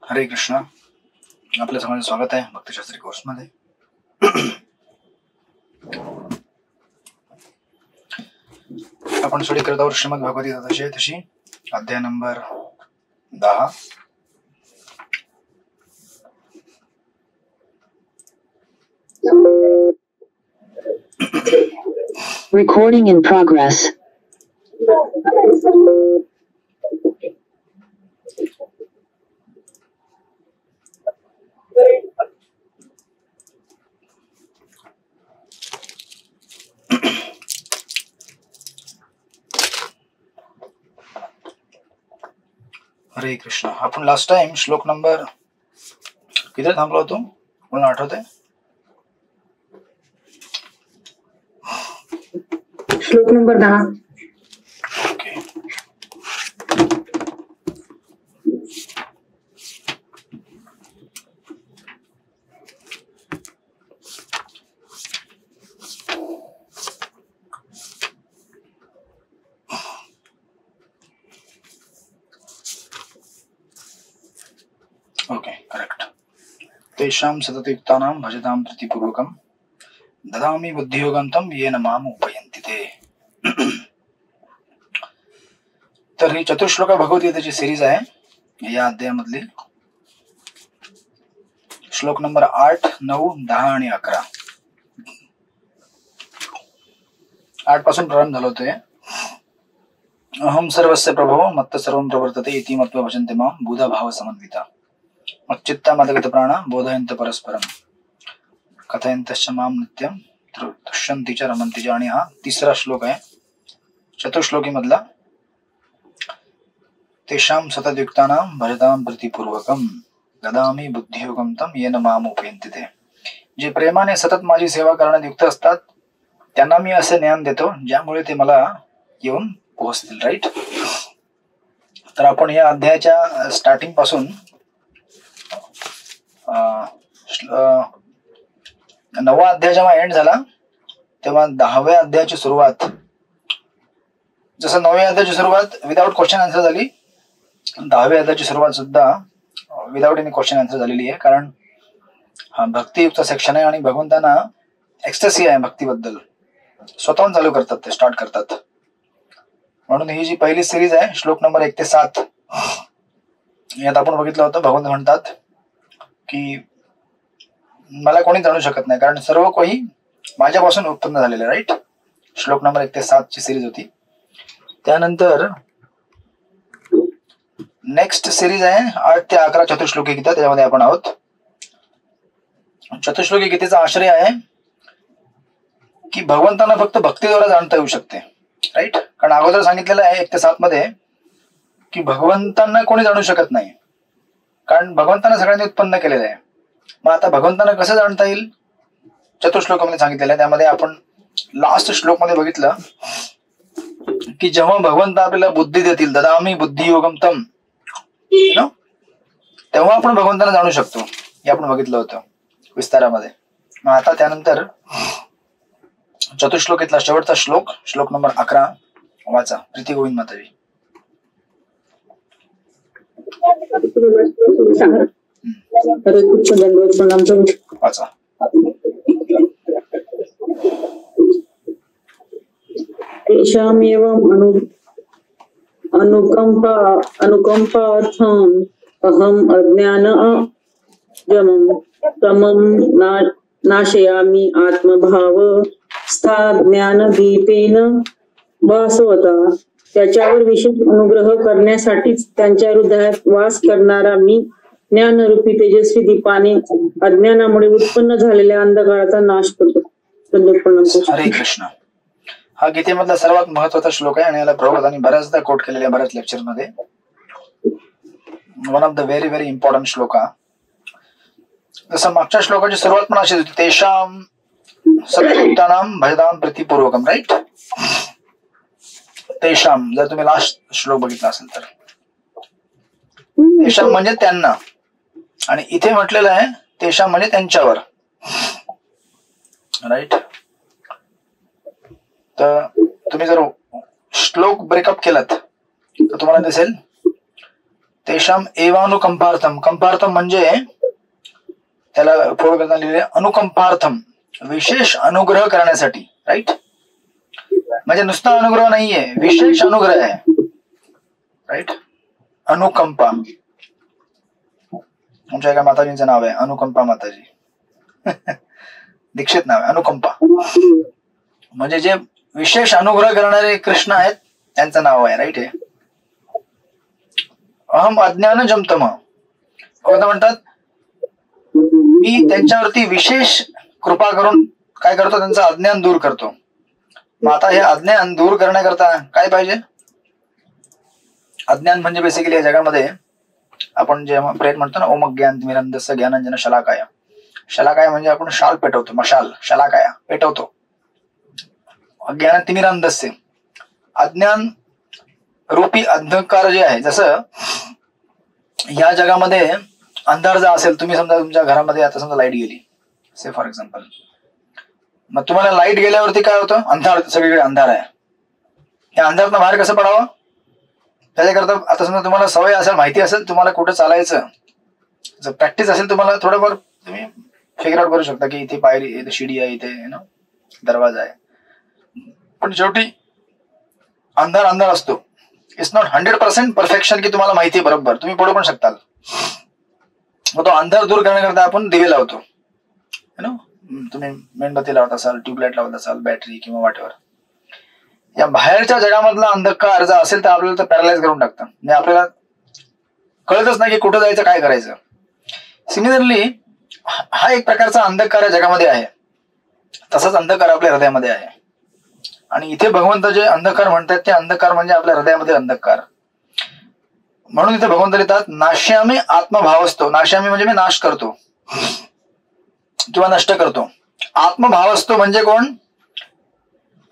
हरे कृष्ण. आपल्या सगळ्यांचं स्वागत आहे भक्तशास्त्री कोर्समध्ये. आपण स्टडी करत आहोत श्रीमद भगवद्गीता तशी अध्याय नंबर 10. Recording in progress. हरे कृष्ण. आपण लास्ट टाइम श्लोक नंबर किती थांबलो होतो मला आठवतंय? श्लोक नंबर 10. ओके. Okay, correct. तेषां सततयुक्तानां भजतां प्रीतिपूर्वकं ददामि बुद्धियोगं तं येन माम् उपयन्ति ते. तर ही चतुश्लोक भगवद्गीतेची सिरीज आहे. या अध्यायामधली श्लोक नंबर 8, 9, 10 आणि 11. 8 पासून प्रारंभ झाला होतोय. अहम सर्वस्य प्रभो मत्त सर्वं प्रवर्तते इति मत्वा भजन्ते मां बुधा भाव समन्विता मच्चित्ता मदगत प्राणा बोधयन्त परस्परम कथयन्तश्च मां नित्यं तुष्यन्ति च रमन्ति च. आणि हा तिसरा श्लोक आहे चतुश्लोकी मधला. तेषां सततयुक्तानां भजतां प्रीतिपूर्वकं ददामि बुद्धियोगं तं येन माम् उपयन्ति ते. जे प्रेमाने सतत माझी सेवा करण्यात युक्त असतात त्यांना मी असे ज्ञान देतो ज्यामुळे ते मला येऊन पोहोचतील. राईट. तर आपण या अध्यायाच्या स्टार्टिंग पासून 9वा अध्याय जेव्हा एंड झाला तेव्हा 10व्या अध्यायाची सुरुवात, जसं 9व्या अध्यायाची सुरुवात विदाउट क्वेश्चन आन्सर झाली, 10व्या अध्यायाची सुरुवात सुद्धा विदाउट एनी क्वेश्चन आन्सर झालेली आहे. कारण हा भक्तियुक्त सेक्शन आहे आणि भगवंतांना एक्स्टसी आहे भक्तीबद्दल. स्वतःहून चालू करतात, ते स्टार्ट करतात. म्हणून ही जी पहिली सिरीज आहे श्लोक नंबर 1 ते 7 यात आपण बघितलं होतं भगवंत म्हणतात की मला कोणी जाणू शकत नाही कारण सर्व काही माझ्यापासून उत्पन्न झालेलं. राईट. श्लोक नंबर 1 ते 7 ची सिरीज होती. त्यानंतर नेक्स्ट सिरीज आहे 8 ते 11 चतुश्लोकी गीता. त्याच्यामध्ये आपण आहोत. चतुश्लोकी गीतेचा आश्रय आहे की भगवंतांना फक्त भक्तीद्वारे जाणता येऊ शकते. राईट. कारण अगोदर सांगितलेलं आहे 1 ते 7 मध्ये की भगवंतांना कोणी जाणू शकत नाही कारण भगवंतांना सगळ्यांनी उत्पन्न केलेलं आहे. मग आता भगवंतांना कसं जाणता येईल चतुश्लोकामध्ये सांगितलेलं आहे. त्यामध्ये आपण लास्ट श्लोक मध्ये बघितलं की जेव्हा भगवंत आपल्याला बुद्धी देतील, ददामि बुद्धियोगं तं, तेव्हा आपण भगवंतांना जाणू शकतो. हे आपण बघितलं होतं विस्तारामध्ये. मग आता त्यानंतर चतुश्लोकीतला शेवटचा श्लोक, श्लोक नंबर 11 वाचा. प्रीती गोविंद माताजी. वाचा. तेषामेव अनुकंपार्थम् अहम् अज्ञानजमं तमं नाशयामि आत्मभाव स्था ज्ञानदीपेन भासवता. त्याच्यावर विशेष अनुग्रह करण्यासाठीच त्यांच्या हृदयात वास करणारा मी ज्ञानरूपी तेजस्वी दीपाने अज्ञानामुळे उत्पन्न झालेल्या अंधकाराचा नाश करतो. हरे कृष्ण. हा गीतेमधला सर्वात महत्वाचा श्लोक आहे आणि याला प्रभुपादांनी बऱ्याचदा कोट केलेल्या बऱ्याच लेक्चर मध्ये. One of the very very important श्लोक. जसं मागच्या श्लोकाची सुरुवात पण अशीच होती, तेषां सततयुक्तानां भजतां प्रीतिपूर्वकं. राईट. तेषां, जर तुम्ही लास्ट श्लोक बघितला असेल तर तेषां म्हणजे त्यांना, आणि इथे म्हटलेलं आहे तेषां म्हणजे त्यांच्यावर. राईट. तर तुम्ही जर श्लोक ब्रेकअप केलात तर तुम्हाला दिसेल तेषाम एवानुकंपार्थम, कंपार्थम म्हणजे त्याला फोड करताना लिहिले अनुकंपार्थम, विशेष अनुग्रह करण्यासाठी. राईट, म्हणजे नुसता अनुग्रह नाहीये, विशेष अनुग्रह आहे. राईट, अनुकंपा. आमच्या एका माताजींचं नाव आहे अनुकंपा माताजी. दीक्षित नाव आहे अनुकंपा. म्हणजे जे विशेष अनुग्रह करणारे कृष्ण आहेत त्यांचं नाव आहे. राईट, हे अहम अज्ञान जमतम म्हणतात, मी त्यांच्यावरती विशेष कृपा करून काय करतो, त्यांचं अज्ञान दूर करतो. मग आता हे अज्ञान दूर करण्याकरता काय पाहिजे? अज्ञान म्हणजे बेसिकली या जगामध्ये आपण जे प्रेत म्हणतो ना, ओम ज्ञान तिमिरंधस्य ज्ञानांजन शलाकाय. शलाकाय म्हणजे आपण शाल पेटवतो, मशाल, शलाकाय पेटवतो. अज्ञान तिमिरंधस्य, अज्ञान रूपी अंधकार जे आहे. जसं या जगामध्ये अंधार जर असेल, तुम्ही समजा तुमच्या घरामध्ये आता समजा लाईट गेली से फॉर एक्झाम्पल, मग तुम्हाला लाईट गेल्यावरती काय होतं? अंधार, सगळीकडे अंधार आहे. त्या अंधारातनं बाहेर कसं पडावं त्याच्याकरता आता समजा तुम्हाला सवय असेल, माहिती असेल तुम्हाला कुठं चालायचं, जर प्रॅक्टिस असेल तुम्हाला थोडंफार तुम्ही फिगर आउट करू शकता की इथे पायरी, इथे शिडी आहे, इथे दरवाजा आहे. पण शेवटी अंधार अंधार असतो. इट्स नॉट 100% परफेक्शन की तुम्हाला माहिती आहे बरोबर, तुम्ही पडू पण शकताल. मग तो अंधार दूर करण्याकरता आपण दिवे लावतो. तुम्ही मेणबत्ती लावत असाल, ट्यूबलाईट लावत असाल, बॅटरी किंवा व्हॉटएव्हर. या बाहेरच्या जगामधला अंधकार जर असेल तर आपल्याला तर पॅरलाइज करून टाकतं. म्हणजे आपल्याला कळतच नाही की कुठं जायचं, काय करायचं. सिमिलरली हा एक प्रकारचा अंधकार या जगामध्ये आहे, तसाच अंधकार आपल्या हृदयामध्ये आहे. आणि इथे भगवंत जे अंधकार म्हणतात ते अंधकार म्हणजे आपल्या हृदयामध्ये अंधकार. म्हणून इथे भगवंत लिहितात नाश्यामी आत्मभाव असतो. नाश्यामी म्हणजे मी नाश करतो किंवा नष्ट करतो. आत्मभाव असतो म्हणजे कोण?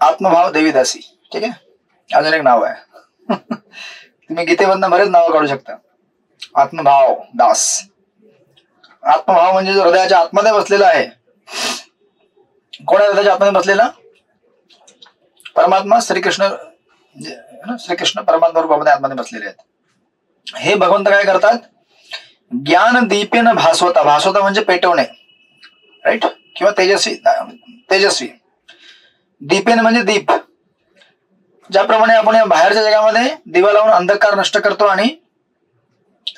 आत्मभाव देवीदासी. ठीक आहे, अजून एक नाव आहे. तुम्ही गीतेमधनं बरेच नावं काढू शकता. आत्मभाव दास. आत्मभाव म्हणजे जो हृदयाच्या आतमध्ये बसलेला आहे. कोण आहे हृदयाच्या आतमध्ये बसलेला? परमात्मा श्रीकृष्ण. श्रीकृष्ण परमात्मा रूपामध्ये आतमध्ये बसलेले आहेत. हे भगवंत काय करतात? ज्ञान दीपेन भास्वता. भास्वता म्हणजे पेटवणे. राईट, किंवा तेजस्वी. तेजस्वी. दीपेन म्हणजे दीप. ज्याप्रमाणे आपण या बाहेरच्या जगामध्ये दिवा लावून अंधकार नष्ट करतो आणि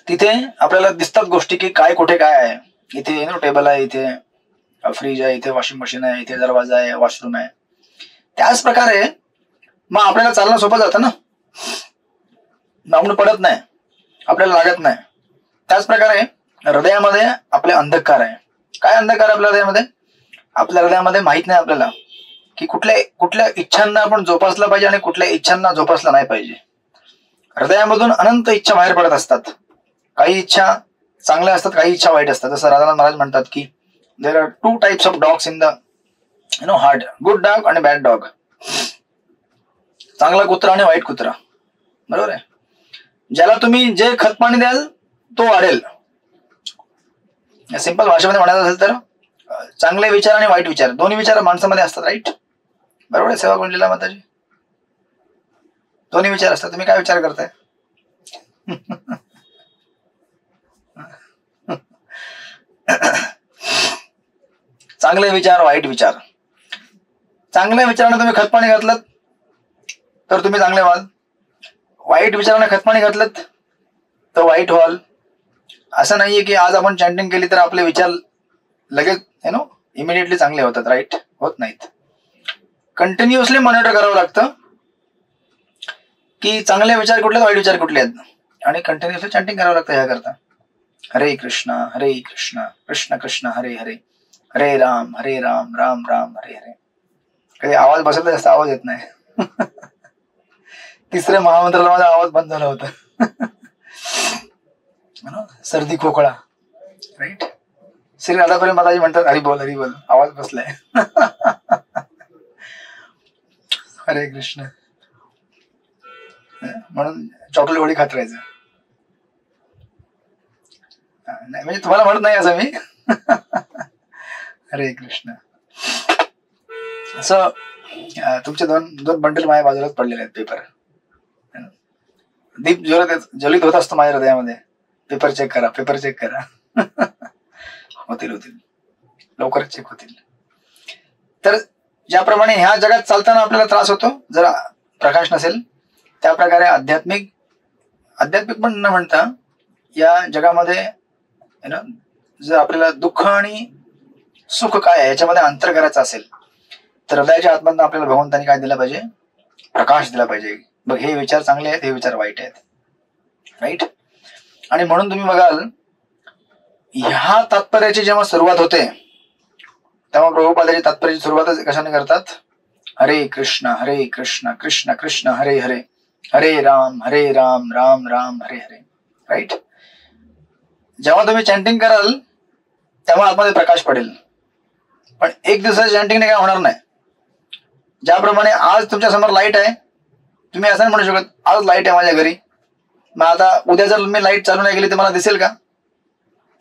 तिथे आपल्याला दिसतात गोष्टी की काय कुठे काय आहे. इथे टेबल आहे, इथे फ्रीज आहे, इथे वॉशिंग मशीन आहे, इथे दरवाजा आहे, वॉशरूम आहे. त्याच प्रकारे मग आपल्याला चालणं सोपं जातं ना, आपण पडत नाही, आपल्याला लागत नाही. त्याच प्रकारे हृदयामध्ये आपले अंधकार आहे. काय अंधकार आपल्या हृदयामध्ये? आपल्या हृदयामध्ये माहित नाही आपल्याला की कुठल्या इच्छांना आपण जोपासला पाहिजे आणि कुठल्या इच्छांना जोपासला नाही पाहिजे. हृदयामधून अनंत इच्छा बाहेर पडत असतात. काही इच्छा चांगल्या असतात, काही इच्छा वाईट असतात. जसं राधानाथ महाराज म्हणतात की there are 2 types of dogs in the heart, good dog आणि बॅड डॉग. चांगला कुत्रा आणि वाईट कुत्रा. बरोबर आहे. ज्याला तुम्ही जे खत पाणी द्याल तो वाढेल. सिंपल भाषेमध्ये म्हणायचं असेल तर चांगले विचार आणि वाईट विचार दोन्ही विचार माणसामध्ये असतात. राईट, बरोबर आहे सेवा कुंडलीला माताजी? दोन्ही विचार असतात. तुम्ही काय विचार करताय? चांगले विचार, वाईट विचार. चांगल्या विचाराने तुम्ही खतपाणी घातलं तर तुम्ही चांगले व्हाल. वाईट विचाराने खतपाणी घातलं तर वाईट व्हाल. असं नाहीये की आज आपण चॅन्टिंग केली तर आपले विचार लगेच इमिडिएटली चांगले होतात. राईट, होत नाहीत. कंटिन्युअसली मॉनिटर करावं लागतं की चांगले विचार कुठले आहेत, वाईट विचार कुठले आहेत. आणि कंटिन्युअसली चॅन्टिंग करावं लागतं याकरता. हरे कृष्ण कृष्ण कृष्ण हरे हरे, हरे राम राम राम हरे हरे. कधी आवाज बसला जास्त आवाज येत नाही. तिसऱ्या महामंत्राला माझा आवाज बंद झाला होता. सर्दी खोकळा. राईट, श्री राधापुरी माताजी म्हणतात हरी बोल आवाज बसलाय. हरे कृष्ण. म्हणून चॉकलेट होळी खात राहायचं. नाही म्हणजे तुम्हाला म्हणत नाही असं मी. हरे कृष्ण. असं तुमचे दोन बंडल माझ्या बाजूलाच पडलेले आहेत पेपर. दीप ज्वलित होत असतो माझ्या हृदयामध्ये, पेपर चेक करा, पेपर चेक करा. होतील लवकरच चेक होतील. तर ज्याप्रमाणे ह्या जगात चालताना आपल्याला त्रास होतो जर प्रकाश नसेल, त्या प्रकारे आध्यात्मिक पण न म्हणता या जगामध्ये जर आपल्याला दुःख आणि सुख काय आहे याच्यामध्ये अंतर करायचं असेल तर हृदयाच्या आतमधून आपल्याला भगवंतांनी काय दिलं पाहिजे? प्रकाश दिला पाहिजे. बघ, हे विचार चांगले आहेत, हे विचार वाईट आहेत. राईट. आणि म्हणून तुम्ही बघाल ह्या तात्पर्याची जेव्हा सुरुवात होते तेव्हा प्रभुपादाची तात्पर्याची सुरुवात कशाने करतात? हरे कृष्ण कृष्ण कृष्ण हरे हरे, हरे राम राम राम हरे हरे. राईट. जेव्हा तुम्ही चॅन्टिंग कराल तेव्हा आतमध्ये प्रकाश पडेल. पण एक दिवसाच्या चॅन्टिंगने काय होणार नाही. ज्याप्रमाणे आज तुमच्या समोर लाईट आहे, तुम्ही असं नाही म्हणू शकत आज लाईट आहे माझ्या घरी, मग आता उद्या जर मी लाईट चालू नाही केली तर मला दिसेल का?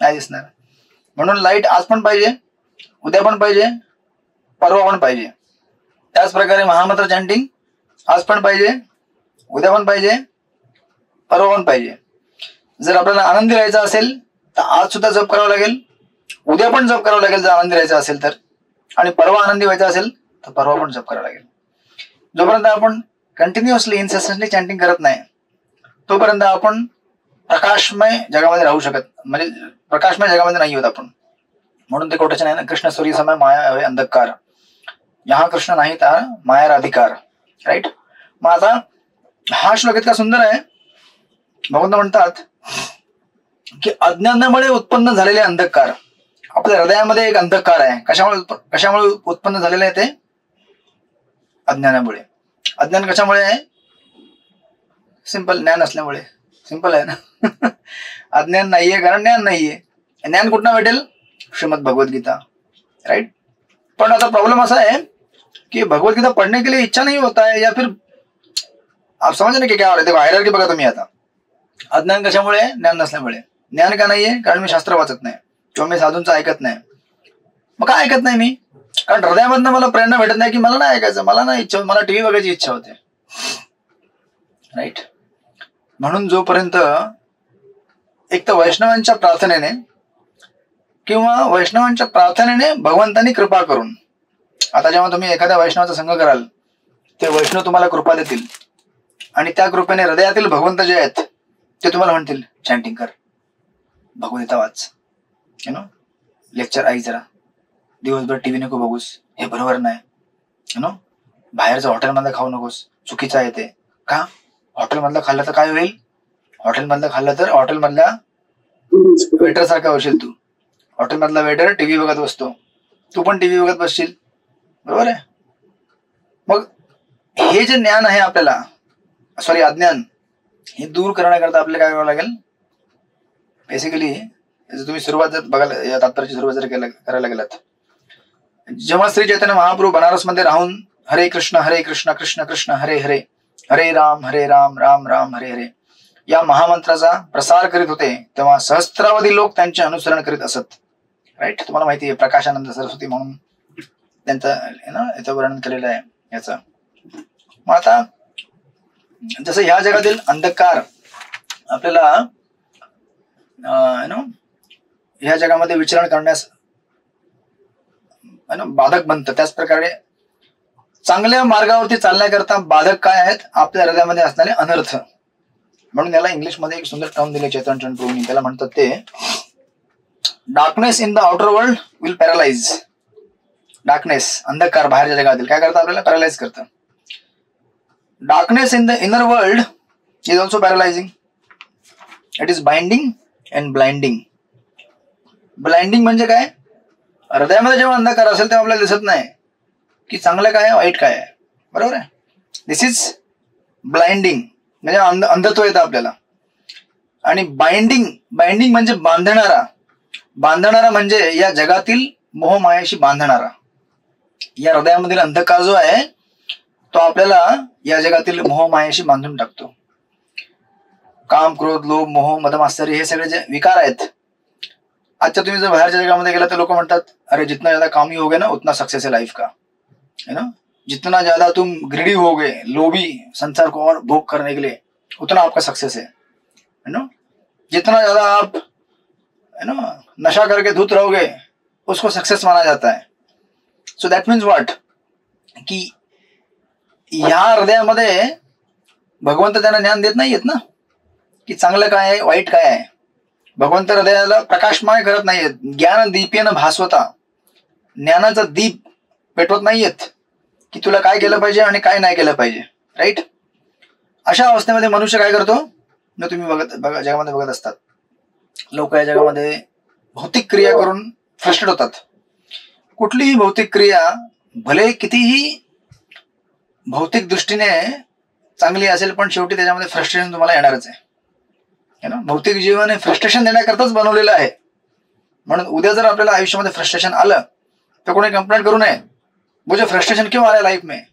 नाही दिसणार. म्हणून लाईट आज पण पाहिजे, उद्या पण पाहिजे, परवा पण पाहिजे. त्याच प्रकारे महामंत्र चॅन्टिंग आज पण पाहिजे, उद्या पण पाहिजे, परवा पण पाहिजे. जर आपल्याला आनंदी राहायचं असेल तर आज सुद्धा जप करावं लागेल, उद्या पण जप करावं लागेल जर आनंदी राहायचं असेल तर, आणि परवा आनंदी व्हायचं असेल तर परवा पण जप करावं लागेल. जोपर्यंत आपण कंटिन्युअसली इन्सेसंटली चॅन्टिंग करत नाही तोपर्यंत आपण प्रकाशमय जगामध्ये राहू शकत, म्हणजे प्रकाशमय जगामध्ये नाही होत आपण. म्हणून ते कोटेशन आहे ना, कृष्ण सूर्य समय माया हवे अंधकार, यहाँ कृष्ण नाही तर माया राधिकार. राईट. मग आता हा श्लोक इतका सुंदर आहे. भगवंत म्हणतात की अज्ञानामुळे उत्पन्न झालेले अंधकार, आपल्या हृदयामध्ये एक अंधकार आहे. कशामुळे उत्पन्न झालेलं आहे? ते अज्ञानामुळे. अज्ञान कशामुळे आहे? सिंपल, ज्ञान असल्यामुळे. सिंपल आहे ना. अज्ञान नाहीये कारण ज्ञान नाहीये. ज्ञान कुठनं भेटेल? श्रीमद भगवद्गीता. राइट. पण आता प्रॉब्लेम असा है कि भगवद्गीता पढ़ने के लिए इच्छा नहीं होता है, या फिर आप समझ रहे क्या हो रहा है? देखो हायरार्की बघा तुम्ही आता. अज्ञान कशामुळे? ज्ञान नसल्यामुळे. ज्ञान का नाहीये? कारण मी शास्त्र वाचत नाही किंवा मी साधूंचं ऐकत नाही. मग काय ऐकत नाही मी? कारण हृदयामधनं मला प्रेरणा भेटत नाही की मला नाही ऐकायचं, मला नाही इच्छा, मला टीव्ही बघायची इच्छा होते. राईट. म्हणून जोपर्यंत एक तर वैष्णवांच्या प्रार्थनेने किंवा वैष्णवांच्या प्रार्थनेने भगवंतांनी कृपा करून, आता जेव्हा तुम्ही एखाद्या वैष्णवाचा संग कराल ते वैष्णव तुम्हाला कृपा देतील आणि त्या कृपेने हृदयातील भगवंत जे आहेत ते तुम्हाला म्हणतील चॅन्टिंग कर, भगवद्गीता वाच, लेक्चर ऐक, जरा दिवसभर टीव्ही नको बघूस, हे बरोबर नाही, बाहेरचं हॉटेलमधलं खाऊ नकोस, चुकीचं आहे ते. का? हॉटेलमधलं खाल्लं तर काय होईल? हॉटेलमधलं खाल्लं तर हॉटेलमधल्या वेटर सारखा होशील तू. हॉटेलमधला वेटर टीव्ही बघत बसतो, तू पण टीव्ही बघत बसशील. बरोबर आहे. मग हे जे ज्ञान आहे आपल्याला, सॉरी अज्ञान, हे दूर करण्याकरता आपल्याला काय करावं लागेल? बेसिकली तुम्ही सुरुवात जर बघायला, या तात्पर्याची सुरुवात जर करायला गेलात, जेव्हा श्री चैतन्य महाप्रभू बनारस मध्ये राहून हरे कृष्ण कृष्ण कृष्ण हरे हरे, हरे राम राम राम हरे हरे या महामंत्राचा प्रसार करीत होते, तेव्हा सहस्त्रावधी लोक त्यांचे अनुसरण करीत असत. राईट. तुम्हाला माहिती आहे प्रकाशानंद सरस्वती म्हणून त्यांचं याचं वर्णन केलेलं आहे याचं. मग आता जसं ह्या जगातील अंधकार आपल्याला ह्या जगामध्ये विचरण करण्यास बाधक बनतं, त्याच प्रकारे चांगल्या मार्गावरती चालण्याकरता बाधक काय आहेत? आपल्या हृदयामध्ये असणारे अनर्थ. म्हणून याला इंग्लिशमध्ये एक सुंदर टर्म दिले चैतन्य प्रभूंनी, त्याला म्हणतात ते darkness in the outer world will paralyse. Darkness, अंधकार बाहेरच्या जगातील काय करतं? आपल्याला पॅरालाइज करतं. Darkness in the inner world is also paralysing. It is binding and blinding. Blinding म्हणजे काय? हृदयामध्ये जेव्हा अंधकार असेल तेव्हा आपल्याला दिसत नाही की चांगलं काय आहे, वाईट काय आहे. बरोबर आहे. दिस इज ब्लाइंडिंग, म्हणजे अंधत्व येतं आपल्याला. आणि बाइंडिंग म्हणजे बांधणारा म्हणजे या जगातील मोहमायाशी बांधणारा. या हृदयामधील अंधकार जो आहे तो आपल्याला या जगातील मोहमायाशी बांधून टाकतो. काम, क्रोध, लोभ, मोह, मदमात्सर्य हे सगळे जे विकार आहेत, आजच्या तुम्ही जर बाहेरच्या जगामध्ये गेला तर लोक म्हणतात अरे जितना ज्यादा कामी हो गए ना उतना सक्सेस है लाइफ का, है ना. जितना ज्यादा तुम ग्रीडी हो गए, लोभी, संसार को और भोग करने के लिए, उतना आपका सक्सेस है, यू नो। जितना ज्यादा आप यू नो नशा करके धूत रहोगे उसको सक्सेस माना जाता है. सो दॅट मीन्स व्हॉट, की या हृदयामध्ये भगवंत त्यांना ज्ञान देत नाहीयेत ना, की चांगलं काय आहे वाईट काय आहे. भगवंत हृदयाला प्रकाशमय करत नाहीयेत. ज्ञान दीपेन भास्वता, ज्ञानाचा दीप पेटवत नाहीयेत की तुला काय केलं पाहिजे आणि काय नाही केलं पाहिजे. राईट. अशा अवस्थेमध्ये मनुष्य काय करतो न, तुम्ही जगामध्ये बघत असतात, लोक या जगामध्ये भौतिक क्रिया करून फ्रस्ट्रेट होतात. कुठलीही भौतिक क्रिया भले कितीही भौतिक दृष्टीने चांगली असेल पण शेवटी त्याच्यामध्ये फ्रस्ट्रेशन तुम्हाला येणारच आहे. भौतिक जीवन हे फ्रस्ट्रेशन देण्याकरताच बनवलेलं आहे. म्हणून उद्या जर आपल्याला आयुष्यामध्ये फ्रस्ट्रेशन आलं तो कोई कंप्लेंट करू नये, मुझे फ्रस्ट्रेशन क्यों आ रहा है लाइफ में,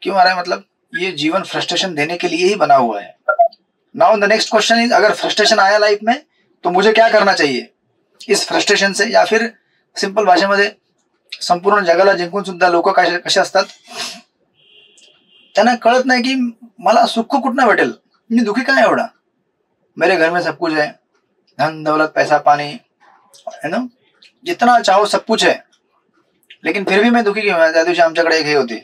क्यों आ रहा है, मतलब ये जीवन फ्रस्ट्रेशन देने के लिए ही बना हुआ है. Now the next question is, अगर फ्रस्ट्रेशन आया लाइफ में तो मुझे क्या करना चाहिए इस फ्रस्ट्रेशन से. या फिर सिंपल भाषेमध्ये संपूर्ण जगाला जिंकून सुद्धा लोक कसे असतात, त्यांना कळत नाही की मला सुख कुठनं भेटेल, मी दुखी काय एवढा, मेरे घर में सब कुछ है, धन दौलत पैसा पानी है ना, जितना चाहो सब कुछ है, लेकिन फिर भी मैं दुखी क्यों है. त्या दिवशी आमच्याकडे एक हे होती,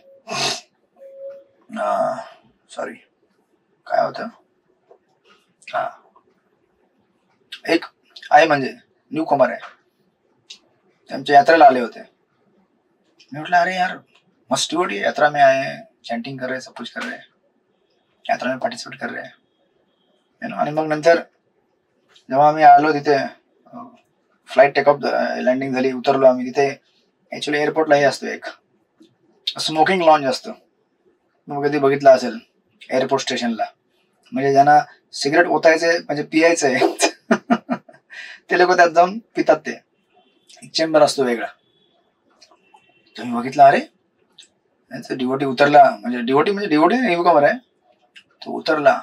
सॉरी काय होतं, हा एक आहे म्हणजे न्यू कमर आहे, त्यांच्या यात्रेला आले होते. मी म्हटलं अरे यार मस्त डिवोटी है, यात्रा में आए हैं, चैंटिंग कर रहे हैं, सब कुछ कर रहे हैं, यात्रा में पार्टिसिपेट कर रहे हैं. आणि मग नंतर जेव्हा आम्ही आलो तिथे, फ्लाईट टेकअप लँडिंग झाली, उतरलो आम्ही तिथे. ऍक्च्युली एअरपोर्टला हे असतो एक स्मोकिंग लॉन्ज असतो, मग कधी बघितलं असेल एअरपोर्ट स्टेशनला, म्हणजे ज्यांना सिगरेट ओतायचे म्हणजे पियायचंय ते लोक त्यात जाऊन पितात. ते एक चेंबर असतो वेगळा. तुम्ही बघितलं अरे डिवोटी उतरला, म्हणजे डिवोटी न्यूकमर आहे, तो उतरला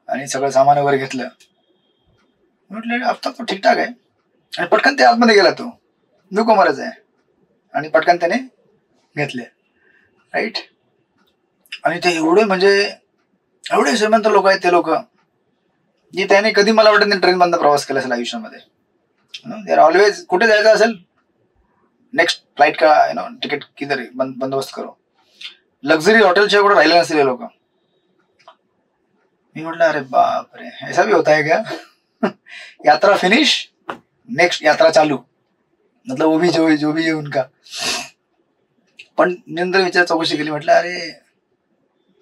आणि सगळं सामान वगैरे घेतलं. म्हटलं आता तो ठीकठाक आहे, आणि पटकन ते आतमध्ये गेला, तो न्यूकमरच आहे आणि पटकन त्याने घेतले. राईट. आणि ते एवढे म्हणजे एवढे श्रीमंत लोक आहेत ते लोक, जे त्याने कधी मला वाटत नाही ट्रेन बंद प्रवास केला असेल आयुष्यामध्ये. दे आर ऑलवेज, कुठे जायचं असेल नेक्स्ट फ्लाइट का तिकीट किधर बंदोबस्त करो. लक्झरी हॉटेलच्या कुठे राहिले नसलेले लोक. मी म्हटलं अरे बाप रे, ऐसा भी होता है क्या. यात्रा फिनिश, नेक्स्ट यात्रा चालू, मतलब वो भी जो भी है उनका. पण नंतर विचार चौकशी केली, म्हटलं अरे,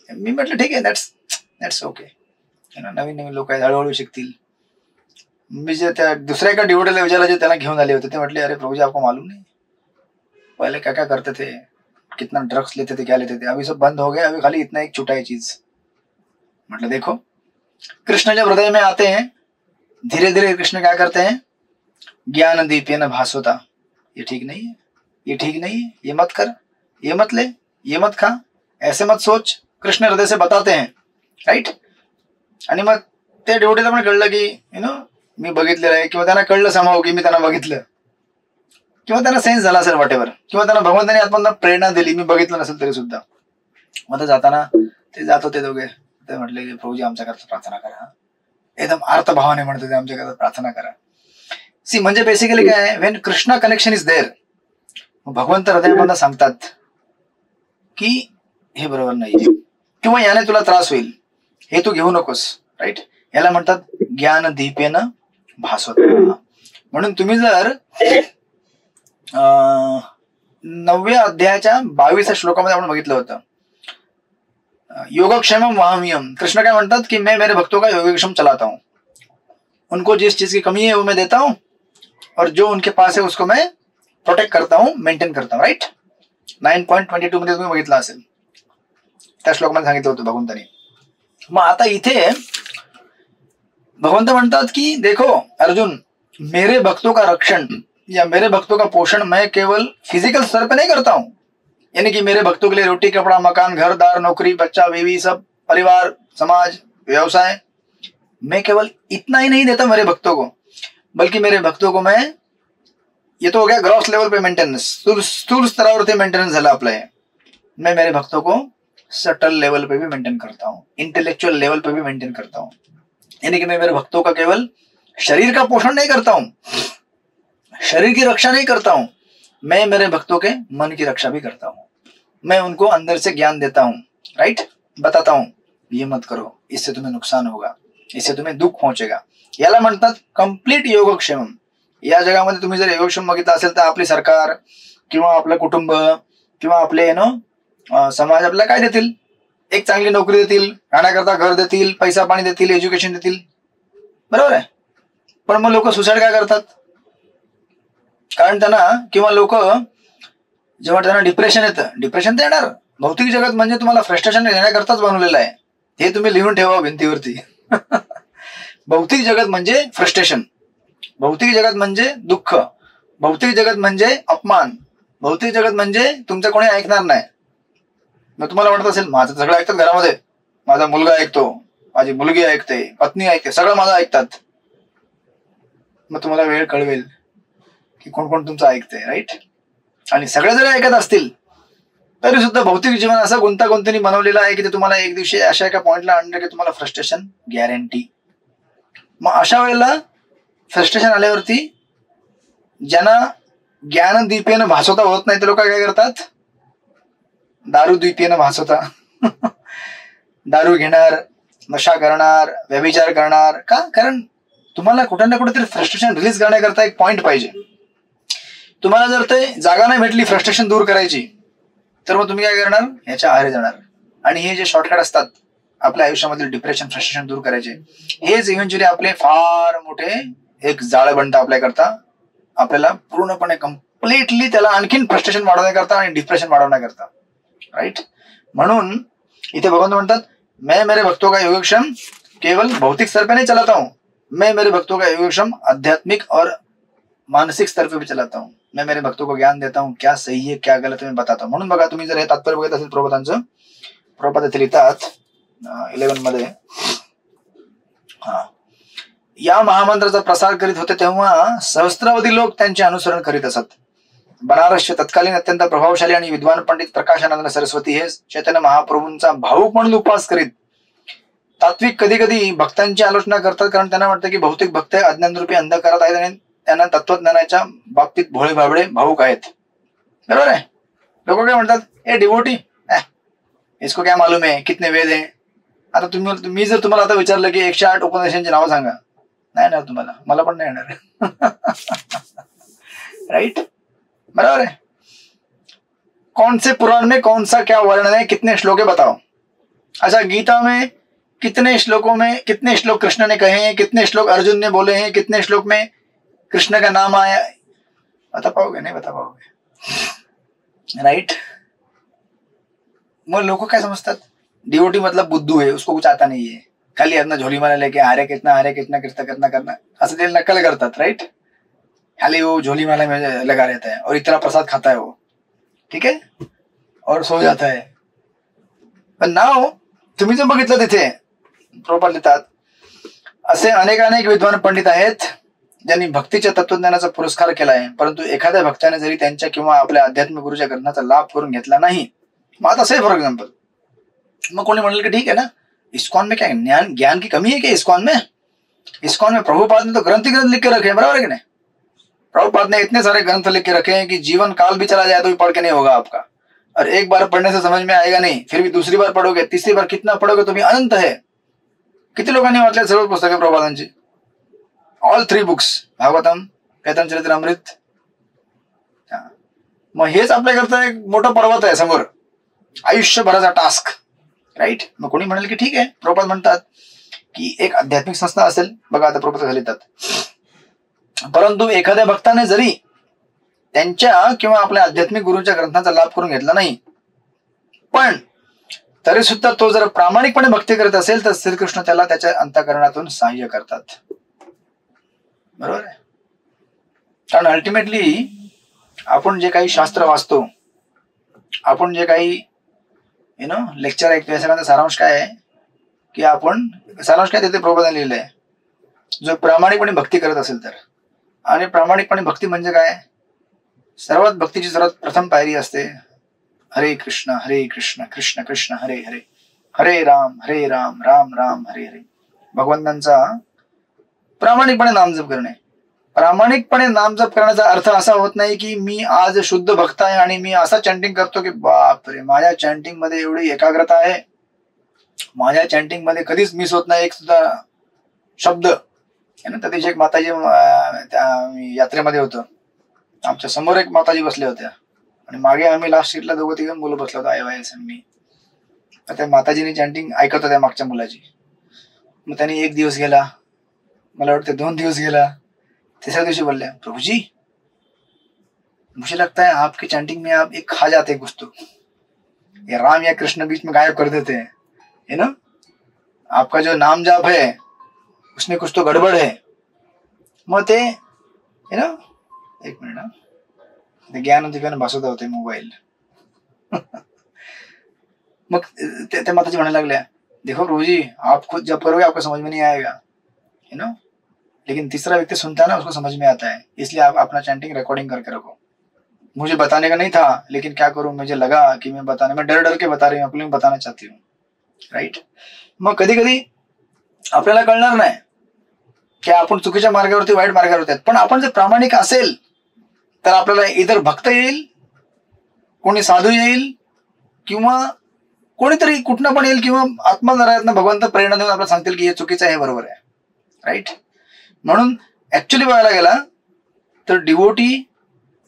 मी म्हटलं ठीक आहे, दॅट्स ओके. नवीन नवीन लोक आहेत, हळूहळू शिकतील. मी जे त्या दुसऱ्या एका डिवोटीला विचारलं जे त्याला घेऊन आले होते, ते म्हटले अरे प्रभुजी आपको मालूम नहीं पहले क्या क्या करते थे, कितना ड्रग्स लेते थे, क्या लेते थे, अभी सब बंद हो गया, अभी खाली इतना एक छुटा है चीज. मतलब देखो, कृष्ण जब हृदय में आते हैं धीरे धीरे कृष्ण क्या करते हैं, ज्ञान दीपेन भास्वता. ये ठीक नहीं है, ये ठीक नहीं है, ये मत कर, ये मत ले, ये मत खा, ऐसे मत सोच, कृष्ण हृदय से बताते हैं. राईट. आणि मग त्या डिवोटीला पण कळलं की मी बघितलेलं आहे, किंवा त्यांना कळलं समाव की मी त्यांना बघितलं, किंवा त्यांना सेन्स झाला असेल वॉटेवर, किंवा त्यांना भगवंताने आत्मधून प्रेरणा दिली, मी बघितलं नसेल तरी सुद्धा. मग जाताना ते जात होते दोघे, ते म्हटले की प्रभुजी आमच्याकरता प्रार्थना करा, एकदम अर्थभावाने म्हणत होते आमच्याकरता प्रार्थना करा. सी म्हणजे बेसिकली काय आहे, when Krishna connection is there, भगवंत हृदयामधून सांगतात की हे बरोबर नाही, किंवा याने तुला त्रास होईल, हे तू घेऊ नकोस. राईट. याला म्हणतात ज्ञान दीपेन भास्वता. म्हणून तुम्ही जर 9व्या अध्यायाच्या 22व्या श्लोकामध्ये आपण बघितलं होतं, योगक्षेमम वाहमियम, कृष्ण काय म्हणतात की मैं मेरे भक्तों का योगक्षेम चलाता हूं, उनको जिस चीज की कमी है वो मैं देता हूं, और जो उनके पास है उसको मैं प्रोटेक्ट करता हूं, मेंटेन करता हूं. राईट. 9.22 मध्ये तुम्ही बघितलं असेल, त्या श्लोकामध्ये सांगितलं होतं भगवंतानी. मग आता इथे भगवंत म्हणतात की देखो अर्जुन, मेरे भक्तों का रक्षण या मेरे भक्तों का पोषण मैं केवल फिजिकल स्तर पे नहीं करता हूं, यानी कि मेरे भक्तों के लिए रोटी कपड़ा मकान घर दार नौकरी बच्चा बीवी सब परिवार समाज व्यवसाय, मैं केवल इतना ही नहीं देता मेरे भक्तों को, बल्कि मेरे भक्तों को मैं, ये तो हो गया ग्रॉस लेवल पे मेंटेनेंस, स्थूल स्तरावर ते मेंटेनेंस झाला आपलं हे. मैं मेरे भक्तों को सटल लेवल पे भी मेंटेन करता हूँ, इंटेलेक्चुअल लेवल पे भी मेंटेन करता हूँ। यानी कि मैं मेरे भक्तों का केवल शरीर का पोषण नहीं करता हूँ, शरीर की रक्षा नहीं करता हूँ, मैं मेरे भक्तों के मन की रक्षा भी करता हूँ। मैं उनको अंदर से ज्ञान देता हूँ, राइट, बताता हूँ ये मत करो, इससे तुम्हें नुकसान होगा, इससे तुम्हें दुःख पोहोचेगा. याला म्हणतात कंप्लीट योगक्षेम. या जगामध्ये तुम्ही जर योगक्षेम बघितला असेल तर आपली सरकार किंवा आपलं कुटुंब किंवा आपले समाज आपल्याला काय देतील, एक चांगली नोकरी देतील, राहण्याकरता घर देतील, पैसा पाणी देतील, एज्युकेशन देतील, बरोबर आहे. पण मग लोक सुसाईड काय करतात, कारण त्यांना किंवा लोक जेव्हा त्यांना डिप्रेशन येतं, डिप्रेशन तर येणार, भौतिक जगत म्हणजे तुम्हाला फ्रस्ट्रेशन येण्याकरताच बनवलेलं आहे, हे तुम्ही लिहून ठेवा भिंतीवरती. भौतिक जगत म्हणजे फ्रस्ट्रेशन, भौतिक जगत म्हणजे दुःख, भौतिक जगत म्हणजे अपमान, भौतिक जगत म्हणजे तुमचं कोणी ऐकणार नाही. मग तुम्हाला वाटत असेल माझं सगळं ऐकतात घरामध्ये, माझा मुलगा ऐकतो, माझी मुलगी ऐकते, पत्नी ऐकते, सगळं माझं ऐकतात. मग तुम्हाला वेळ कळवेल की कोण कोण तुमचं ऐकते, राईट. आणि सगळे जरी ऐकत असतील तरी सुद्धा भौतिक जीवन असं गुंतागुंतीने बनवलेलं आहे की ते तुम्हाला एक दिवशी अशा एका पॉइंटला आणलं की तुम्हाला फ्रस्ट्रेशन गॅरंटी. मग अशा वेळेला फ्रस्ट्रेशन आल्यावरती ज्यांना ज्ञान दीपेनं भासवता होत नाही ते लोक काय करतात, दारू दीपेनं भासवता. दारू घेणार, नशा करणार, व्यभिचार करणार. का? कारण तुम्हाला कुठे ना कुठेतरी फ्रस्ट्रेशन रिलीज करण्याकरता एक पॉइंट पाहिजे. तुम्हाला जर ते जागा नाही भेटली फ्रस्ट्रेशन दूर करायची तर मग तुम्ही काय करणार, याच्या आहारी जाणार. आणि हे जे शॉर्टकट असतात आपल्या आयुष्यामधील डिप्रेशन फ्रस्ट्रेशन दूर करायचे, हेच इव्हेंच्युअली आपले फार मोठे एक जाळं बनतं आपल्याकरता, आपल्याला पूर्णपणे कम्प्लिटली त्याला आणखीन फ्रस्ट्रेशन वाढवण्याकरता आणि डिप्रेशन वाढवण्याकरता, राईट. म्हणून इथे भगवान म्हणतात मैं मेरे भक्तों का योगक्षेम केवल भौतिक स्तर पे नहीं चलाता हूँ, मैं मेरे भक्तों का योगक्षेम आध्यात्मिक और मानसिक स्तर पे भी चलाता हूँ. मैं मेरे भक्तों को ज्ञान देता हूँ, क्या सही है क्या गलत है मैं बताता हूँ. म्हणून बघा तुम्ही जर हे तात्पर्य बघत असेल प्रभुपादांचं, प्रभुपाद इथे लिहितात 11 मध्ये, या महामंत्राचा प्रसार करीत होते तेव्हा सहस्त्रावधी लोक त्यांचे अनुसरण करीत असत. बनारसचे तत्कालीन अत्यंत प्रभावशाली आणि विद्वान पंडित प्रकाशानंद सरस्वती हे चैतन्य महाप्रभूंचा भाऊक म्हणून उपास करीत. तात्विक कधी कधी भक्तांची आलोचना करतात, कारण त्यांना वाटतं की भौतिक भक्त अज्ञानरूपी अंधकारात आहेत आणि त्यांना तत्वज्ञानाच्या बाबतीत भोळे भाबडे भाऊक आहेत. बरोबर आहे. लोक काय म्हणतात, ए डिवोटी, इसको क्या मालूम है कितने वेद है. आता मी जर तुम्हाला आता विचारलं की 108 उपदेशांची नावं सांगा, नाही येणार तुम्हाला, मला पण नाही येणार. राईट, बराबर है. कौन से पुराण में कौन सा क्या वर्णन है, कितने श्लोक है बताओ. अच्छा, गीता में कितने श्लोक कृष्ण ने कहे हैं, कितने श्लोक अर्जुन ने बोले हैं, कितने श्लोक में कृष्ण का नाम आया, बता पाओगे? नहीं बता पाओगे, राइट. मग लोक काय समजतात, डिवोटी मतलब बुद्धू है, उसको कुछ आता नहीं है, खाली अपना झोली माला लेके हरे कृष्णा कृष्णा करना, असं ते नक्कल करतात, राइट. खाली वो झोली माला में लगा रहता है और इतना प्रसाद खाता है वो, ठीक है, और सो जाता है. पण नाव तुम्ही जर बघितलं तिथे प्रभुपाद लिहितात, असे अनेक विद्वान पंडित आहेत ज्यांनी भक्तीच्या तत्वज्ञानाचा पुरस्कार केला आहे, परंतु एखाद्या भक्ताने जरी त्यांच्या किंवा आपल्या आध्यात्मिक गुरुच्या ग्रंथाचा लाभ करून घेतला नाही. मग आता से फॉर एग्जाम्पल, मग कोणी म्हणेल की ठीक है ना, इस्कॉन में क्या ज्ञान की कमी है क्या? इस्कॉन में प्रभुपाद ने तो ग्रंथ ही ग्रंथ लिख के रखे हैं, बराबर है कि नहीं. प्रभुपाद ने इतने सारे ग्रंथ लिख के रखे हैं कि जीवन काल भी चला जाए तो भी पढ़ के नहीं होगा आपका, और एक बार पढ़ने से समझ में आएगा नहीं, फिर भी दूसरी बार पढ़ोगे, तीसरी बार कितना पढ़ोगे तो भी अनंत है. किती लोकांनी वाचले सर्व पुस्तके प्रभुपादांची, ऑल 3 बुक्स, भागवतम, चरित्रामृत. मग हेच आपल्याकरता एक मोठा पर्वत आहे समोर, आयुष्यभराचा टास्क, राईट. मग कोणी म्हणेल की ठीक आहे, प्रभुपाद म्हणतात की एक आध्यात्मिक संस्था असेल, बघा आता प्रभुपाद लिहितात, परंतु एखाद्या भक्ताने जरी त्यांच्या किंवा आपल्या आध्यात्मिक गुरूच्या ग्रंथाचा लाभ करून घेतला नाही, पण तरी सुद्धा तो जर प्रामाणिकपणे भक्ती करत असेल तर श्रीकृष्ण त्याला त्याच्या अंतःकरणातून सहाय्य करतात. बरोबर आहे. कारण अल्टिमेटली आपण जे काही शास्त्र वाचतो, आपण जे काही लेक्चर ऐकतो, या सगळ्यांचा सारांश काय आहे की आपण सारांश काय तिथे प्रभुपादांनी लिहिलंय, जो प्रामाणिकपणे भक्ती करत असेल तर. आणि प्रामाणिकपणे भक्ती म्हणजे काय, सर्वात भक्तीची सर्वात प्रथम पायरी असते हरे कृष्ण कृष्ण कृष्ण हरे हरे, हरे राम राम राम हरे हरे. भगवंतांचा प्रामाणिकपणे नामजप करणे. प्रामाणिकपणे नामजप करण्याचा अर्थ असा होत नाही की मी आज शुद्ध भक्त आहे आणि मी असा चॅन्टिंग करतो की बापरे माझ्या चॅन्टिंग मध्ये एवढी एकाग्रता आहे, माझ्या चॅन्टिंग मध्ये कधीच मिस होत नाही एक सुद्धा शब्द. त्या दिवशी एक माताजी, यात्रेमध्ये होतो, आमच्या समोर एक माताजी बसल्या होत्या आणि मागे आम्ही लास्ट सीटला दोघं तिघं मुलं बसलो होतो, आईवाईस आणि मी. त्या माताजीने चॅन्टिंग ऐकत होत्या मागच्या मुलाची. मग त्याने 1 दिवस गेला, मला वाटतं 2 दिवस गेला, तीसऱ्या दिवशी बोलले, प्रभु जी मुझे लगता है आपकी चैंटिंग में आप एक खा जाते कुछ तो, ये राम या कृष्ण बीच में गायब कर देते हैं, है ना, आपका जो नाम जाप है उसमें कुछ तो गडबड है. मग ते है ना, एक मिनिट, ते ज्ञान ठिकाणी भासवत होते मोबाईल. मग त्या माताजी म्हणायला लागल्या, देखो प्रभुजी आप खुद जब करोगे आपको समझ में नहीं आएगा, है ना, लेकिन तीसरा व्यक्ति सुनता है ना उसको समझ में आता है, इसलिए आप अपना चैंटिंग रिकॉर्डिंग करके रखो. मुझे बताने का नहीं था लेकिन क्या करूं, मुझे लगा कि मैं डर के बता रही हूँ, आपल्याला बताना चाहती हूँ. राईट. मग कधी कधी आपल्याला कळणार नाही की आपण चुकीच्या मार्गावरती, वाईट मार्गावरती आहेत, पण आपण जर प्रामाणिक असेल तर आपल्याला इतर भक्त येईल, कोणी साधू येईल, किंवा कोणीतरी कुठनं पण येईल, किंवा आत्मनिर्भरतानं भगवंत प्रेरणा देऊन आपल्याला सांगतील की हे चुकीचं आहे, हे बरोबर आहे. राईट. म्हणून ऍक्च्युअली बघायला गेला तर डिवोटी,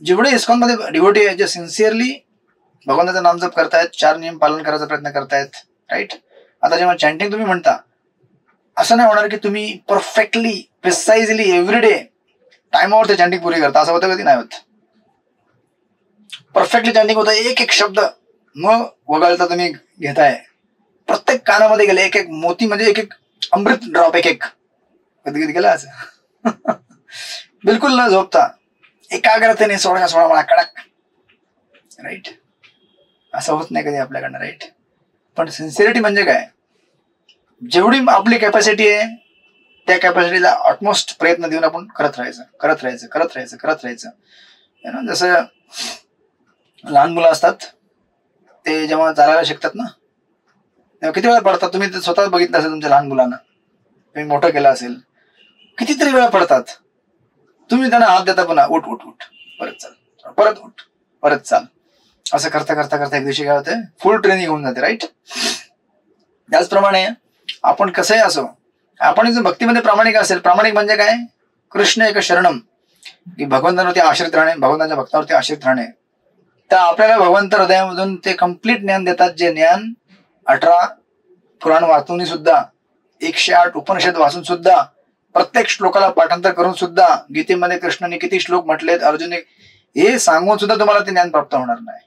जेवढे इस्कॉन मध्ये डिवोटी आहे जे सिन्सिअरली भगवंताचं नामजप करतायत, 4 नियम पालन करायचा प्रयत्न करतायत. राईट. आता जेव्हा चॅन्टिंग तुम्ही म्हणता, असं नाही होणार की तुम्ही परफेक्टली प्रिसाइजली एव्हरीडे टाइमावर ते चॅन्टिंग पुरी करता, असं होतं कधी नाही होत. परफेक्टली चॅन्टिंग होतं, एक एक शब्द मग वगळता तुम्ही घेताय, प्रत्येक कानामध्ये गेले एक एक मोती, म्हणजे एक एक अमृत ड्रॉप, एक एक कधी कधी गेला असं. बिलकुल न झोपता एकाग्रतेने 16 वेळा कडक. राईट. असं होत नाही कधी आपल्याकडनं. राईट. पण सिन्सिअरिटी म्हणजे काय, जेवढी आपली कॅपॅसिटी आहे त्या कॅपॅसिटीला ऑटमोस्ट प्रयत्न देऊन आपण करत राहायचं. जसं लहान मुलं असतात, ते जेव्हा चालायला शिकतात ना तेव्हा किती वेळा पडतात, तुम्ही ते स्वतः बघितलं असेल तुमच्या लहान मुलांना, तुम्ही मोठं केलं असेल, कितीतरी वेळा पडतात. तुम्ही त्यांना हात देता, पुन्हा उठ उठ उठ, परत चाल, परत उठ, परत चाल, असं करता करता करता एक दिवशी काय होतं, फुल ट्रेनिंग होऊन जाते. राईट. त्याचप्रमाणे आपण कसंही असो, आपण जर भक्तीमध्ये प्रामाणिक असेल, प्रामाणिक म्हणजे काय, कृष्ण एक शरणम, की भगवंतावरती आश्रित राहणे, भगवंताच्या भक्तावरती आश्रित राहणे. तर आपल्याला भगवंत हृदयामधून ते कम्प्लीट ज्ञान देतात, जे ज्ञान 18 पुराण वाचून सुद्धा, 108 उपनिषद वाचून सुद्धा, प्रत्येक श्लोकाला पाठांतर करून सुद्धा, गीतेमध्ये कृष्णाने किती श्लोक म्हटलेत, अर्जुने हे सांगून सुद्धा तुम्हाला ते ज्ञान प्राप्त होणार नाही.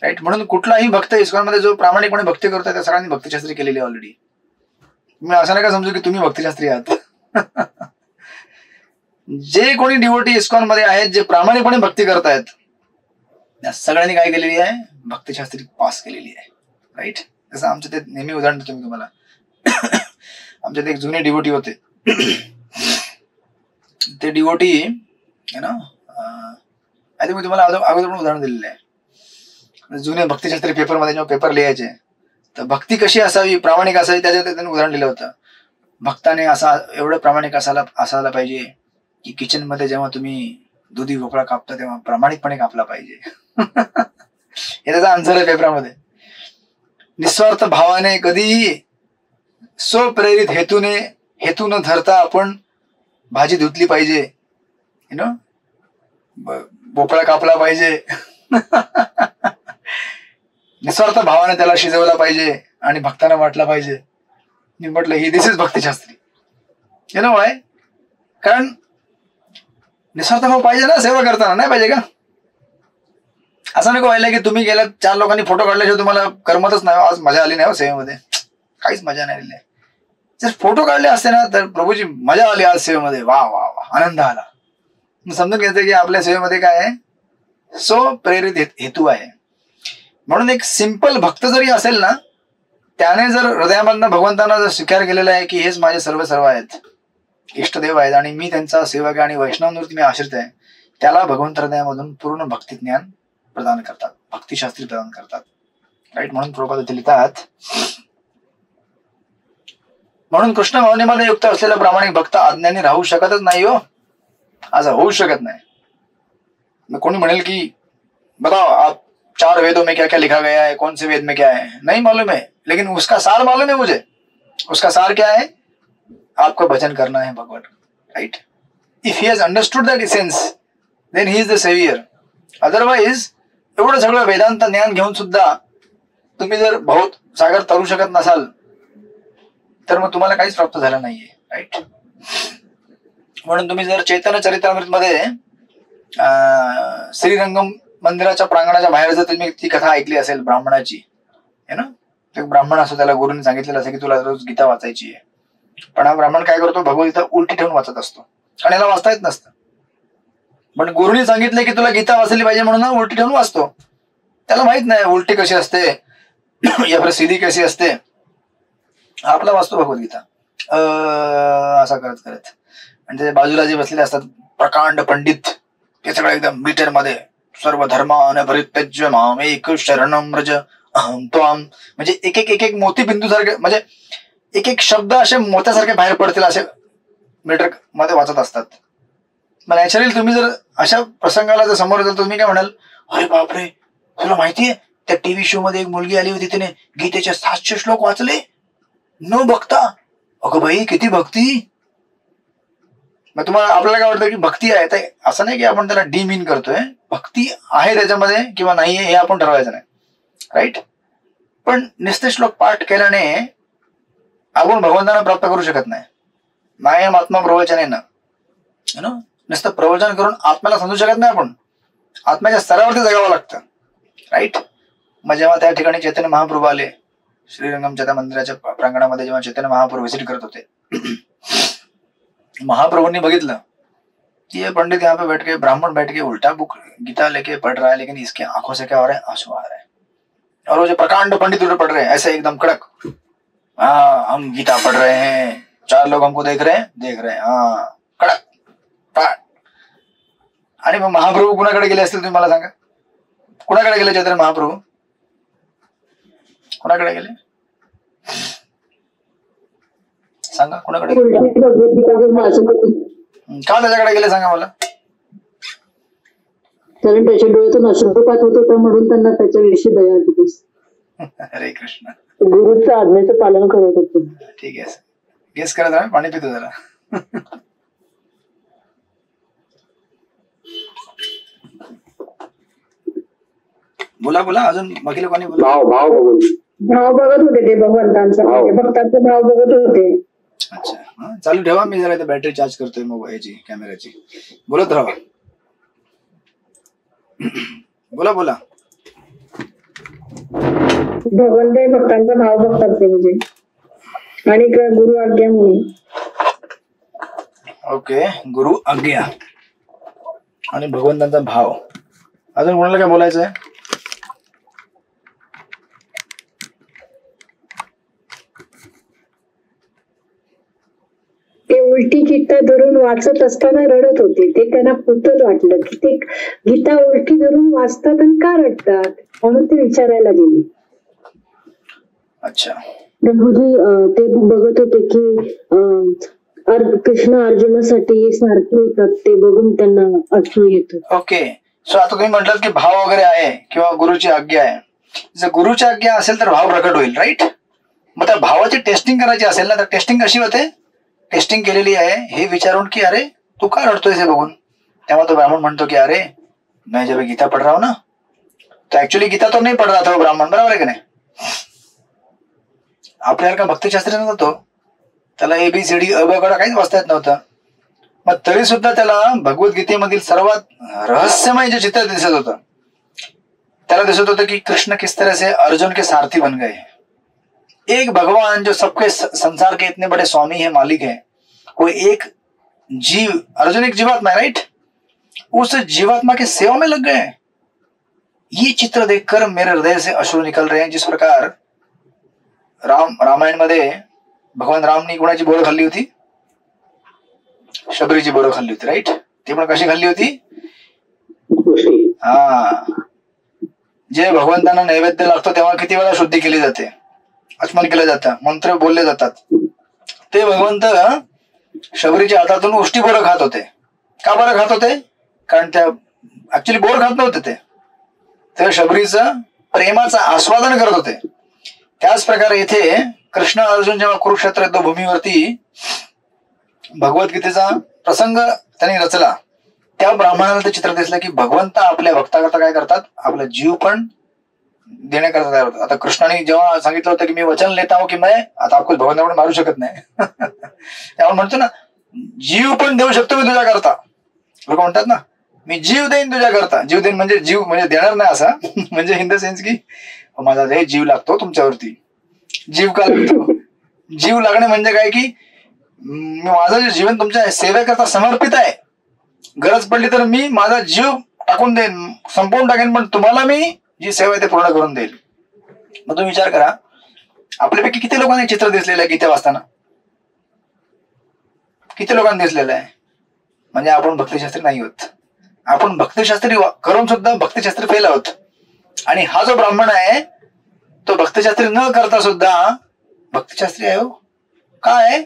राईट. म्हणून कुठलाही भक्त इस्कॉनमध्ये जो प्रामाणिकपणे भक्ती करतोय त्या सगळ्यांनी भक्तिशास्त्री केलेली ऑलरेडी. तुम्ही असं नका समजू की तुम्ही भक्तिशास्त्री आहात. जे कोणी डिवोटी इस्कॉन मध्ये आहेत, जे प्रामाणिकपणे भक्ती करतायत, त्या सगळ्यांनी काय केलेली आहे, भक्तिशास्त्री पास केलेली आहे. राईट. जसं आमचं ते नेहमी उदाहरण देतो मी तुम्हाला. आमच्यात एक जुने डिवोटी होते, ते डिवोटी आहे ना, आधी मी तुम्हाला अगोदर पण उदाहरण दिलेलं आहे. जुने भक्तिशास्त्री पेपरमध्ये जेव्हा पेपर लिहायचे, तर भक्ती कशी असावी, प्रामाणिक असावी, त्याच्यात त्यांनी उदाहरण दिलं होतं. भक्ताने असा एवढं प्रामाणिक असायला पाहिजे की किचन मध्ये जेव्हा तुम्ही दुधी भोपळा कापता तेव्हा प्रामाणिकपणे कापला पाहिजे. हे त्याचा आन्सर आहे पेपरामध्ये. निस्वार्थ भावाने, कधीही स्वप्रेरित हेतू न धरता आपण भाजी धुतली पाहिजे, यु नो, भोपळा कापला पाहिजे. निस्वार्थ भावाने त्याला शिजवला पाहिजे आणि भक्तांना वाटला पाहिजे. मी म्हटलं ही this is Bhaktishastri. You know why? कारण निस्वार्थ भाव पाहिजे ना सेवा करताना, नाही पाहिजे का? असं नको व्हायला की तुम्ही गेल्या 4 लोकांनी फोटो काढल्याशिवाय तुम्हाला करमतच नाही, आज मजा आली नाही सेवेमध्ये, काहीच मजा नाही आली. जर फोटो काढले असते ना तर प्रभूजी मजा आली आज सेवेमध्ये, वा वा वा, आनंद आला. समजून घ्यायचं की आपल्या सेवेमध्ये काय आहे, स्वप्रेरित हेतू आहे. म्हणून एक सिंपल भक्त जरी असेल ना, त्याने जर हृदयामधनं भगवंतांना जर स्वीकार केलेला आहे की हेच माझे सर्व आहेत, इष्टदेव आहेत आणि मी त्यांचा सेवक आहे आणि वैष्णवांवरती मी आश्रित आहे, त्याला भगवंत हृदयामधून पूर्ण भक्ती ज्ञान प्रदान करतात. भक्तिशास्त्री प्रदान करतात. राईट. म्हणून प्रभुपाद इथे लिहितात, म्हणून कृष्ण भावनेमध्ये युक्त असलेला प्रामाणिक भक्त अज्ञानी राहू शकतच नाही हो. असं होऊ शकत नाही. कोणी म्हणेल की बताओ आप 4 वेदों में क्या क्या लिखा गया है, कौन से वेद में क्या है, नहीं मालूम है, लेकिन उसका सार मालूम है मुझे. उसका सार क्या है? आपको भजन करना है भगवान. Right. If he has understood that essence then he is the saviour. Otherwise एवढं सगळं वेदांत ज्ञान घेऊन सुद्धा तुम्ही जर बहुत सागर तरू शकत नसाल तर मग तुम्हाला काहीच प्राप्त झालं नाहीये. राईट. म्हणून तुम्ही जर चैतन्य चरित्रामृत मध्ये श्रीरंगम मंदिराच्या प्रांगणाच्या बाहेर जर तुम्ही ती कथा ऐकली असेल ब्राह्मणाची, है ना, एक ब्राह्मण असतो, त्याला गुरुने सांगितलेलं असं की तुला रोज गीता वाचायची आहे. पण हा ब्राह्मण काय करतो, भगवद्गीता उलटी ठेवून वाचत असतो आणि याला वाचता येत नसतं. पण गुरुने सांगितलं की तुला गीता वाचली पाहिजे म्हणून उलटी ठेवून वाचतो. त्याला माहित नाही उलटी कशी असते या फिर सीधी कशी असते. आपला वाचतो भगवद्गीता असा करत करत. आणि त्याच्या बाजूला जे बसलेले असतात प्रकांड पंडित, ते सगळं एकदम मीटर मध्ये सर्व धर्मान परित्यज्य मामेक शरणं व्रज अहं त्वाम, म्हणजे एक एक मोतीबिंदू सारखे, म्हणजे एक शब्द असे मोत्यासारखे बाहेर पडतील असे मीटर मध्ये वाचत असतात. मग नॅचरली तुम्ही जर अशा प्रसंगाला जर समोर जाल तुम्ही काय म्हणाल, अरे बापरे, तुला माहितीये त्या टीव्ही शो मध्ये एक मुलगी आली होती, तिने गीतेचे 700 श्लोक वाचले न बघता. अगं बाई किती भक्ती. मग तुम्हाला आपल्याला काय वाटतं की भक्ती आहे, तर असं नाही की आपण त्याला डिमीन करतोय. भक्ती आहे त्याच्यामध्ये किंवा नाहीये हे आपण ठरवायचं नाही. राईट. पण नुसते श्लोक पाठ केल्याने आपण भगवंतांना प्राप्त करू शकत नाही. नायम आत्मा प्रवचन आहे ना, नुसतं प्रवचन करून आत्म्याला समजू शकत नाही आपण. आत्म्याच्या स्तरावरती जगावं लागतं. राईट. मग जेव्हा त्या ठिकाणी चैतन्य महाप्रभू आले श्रीरंगमच्या त्या मंदिराच्या प्रांगणामध्ये, जेव्हा चैतन्य महाप्रभू व्हिजिट करत होते, महाप्रभूंनी बघितलं कि ये पंडित यहाँ पे बैठ के, ब्राह्मण बैठ के उल्टा बुक गीता लेके पढ़ रहा है, लेकिन इसके आंखों से क्या हो रहा है, आंसू आ रहा है. और वो जो प्रकांड पंडित उधर पढ़ रहे हैं ऐसे एकदम कड़क, हाँ हम गीता पढ़ रहे हैं, 4 लोग हमको देख रहे हैं, हाँ कडक पाठ. आणि मग महाप्रभू कुणाकडे गेले असतील तुम्ही मला सांगा, कुणाकडे गेले चैतन्य महाप्रभू, कुणाकडे गेले सांगा, कुणाकडे, का त्याच्याकडे गेले सांगा मला. कारण त्याच्या डोळ्यातून अश्रुपात होत होता म्हणून त्यांना त्याच्याविषयी दया होती. हरे कृष्ण. गुरुच्या आज्ञेचं पालन करत होते. ठीक आहे, गेस करत आहे, पाणी पितो जरा. बोला बोला अजून बाकी लोकांनी बोला. भाव बघत होते ते भगवंतांचा, भक्तांचा भाव बघत होते. अच्छा, चालू ठेवा, मी जरा इथे बॅटरी चार्ज करतोय मोबाईलची, कॅमेराची. बोलत राहा, बोला बोला. भगवंत भक्तांचा भाव बघतात ते, म्हणजे आणि गुरु आज्ञा म्हणून. ओके, गुरु आज्ञा आणि भगवंतांचा भाव. अजून कोणाला काय बोलायचं आहे? ते उलटी गीता धरून वाचत असताना रडत होते. ते त्यांना पुतत वाटलं की ते गीता उलटी धरून वाचतात आणि का रडतात, म्हणून ते विचारायला गेले. अच्छा. प्रभूजी ते बघत होते की कृष्ण अर्जुनासाठी सारखे होतात, ते बघून त्यांना अश्रू येतो. ओके, सो आता तुम्ही म्हटलं की भाव वगैरे आहे किंवा गुरुची आज्ञा आहे. जर गुरुची आज्ञा असेल तर भाव प्रकट होईल. राईट. मग त्या भावाची टेस्टिंग करायची असेल ना, तर टेस्टिंग कशी होते, टेस्टिंग केलेली आहे हे विचारून की अरे तू का रडतोय हे बघून. तेव्हा तो ब्राह्मण म्हणतो की अरे मैं जब गीता पढ़ रहा हूं ना, तो एक्चुअली गीता तो नहीं पढ़ रहा था वो ब्राह्मण, बरोबर आहे की नाही. आपल्याला का भक्तिशास्त्री नव्हतो, त्याला एबीसीडी अबगडा काहीच वाचता येत नव्हतं. मग तरी सुद्धा त्याला भगवद्गीतेमधील सर्वात रहस्यमय जे चित्र दिसत होतं, त्याला दिसत होतं की कृष्ण किस तरह से अर्जुन के सारथी बन गए. एक भगवान जो सबके संसार के इतने बड़े स्वामी है, मालिक है, कोई एक जीव, अर्जुन एक जीवात्मा है. राइट. उस जीवात्मा की सेवा में लग गए. ये चित्र देखकर मेरे हृदय से अश्रु निकल रहे हैं. जिस प्रकार रामायण मध्ये भगवान रामनी कोणाची बोरं खाल्ली होती, शबरीची बोरं खाल्ली होती. राईट. ती पण कशी खाल्ली होती, हा जे भगवंतांना नैवेद्य लागतो तेव्हा किती वेळा शुद्धी केली जाते, आचमन केलं जातं, मंत्र बोलले जातात. ते भगवंत शबरीच्या हातातून उष्टी बोरं खात होते. का बरं खात होते? कारण त्या ऍक्च्युली बोर खात नव्हते ते शबरीचं प्रेमाचं आस्वादन करत होते. त्याच प्रकारे इथे कृष्ण अर्जुन जेव्हा कुरुक्षेत्र युद्धभूमीवरती भगवद्गीतेचा प्रसंग त्यांनी रचला, त्या ब्राह्मणाला ते चित्र दिसलं की भगवंत आपल्या भक्ताकरता काय करतात, आपला जीव पण देण्याकरता तयार होतात. आता कृष्णाने जेव्हा सांगितलं होतं की मी वचन लेता हूं की मैं, आता आपण भगवंताकडे मारू शकत नाही त्यामुळे म्हणतो ना जीव पण देऊ शकतो मी तुझ्या करता. लोक म्हणतात ना मी जीव देईन तुझ्या करता. जीव देईन म्हणजे जीव म्हणजे देणार नाही असा म्हणजे इन द सेन्स की माझा लय जीव लागतो तुमच्यावरती. जीव का लागतो? जीव लागणे म्हणजे काय की माझं जे जीवन तुमच्या सेवेकरता समर्पित आहे, गरज पडली तर मी माझा जीव टाकून देईन, संपवून टाकेन, पण तुम्हाला मी जी सेवा आहे ते पूर्ण करून देईल. मग तुम्ही विचार करा आपल्यापैकी किती लोकांना चित्र दिसलेलं आहे गीता वाचताना? किती लोकांना दिसलेलं आहे? म्हणजे आपण भक्तिशास्त्री नाही आहोत. आपण भक्तिशास्त्री करून सुद्धा भक्तिशास्त्री फेल आहोत. आणि हा जो ब्राह्मण आहे तो भक्तिशास्त्री न करता सुद्धा भक्तिशास्त्री आहे. हो काय?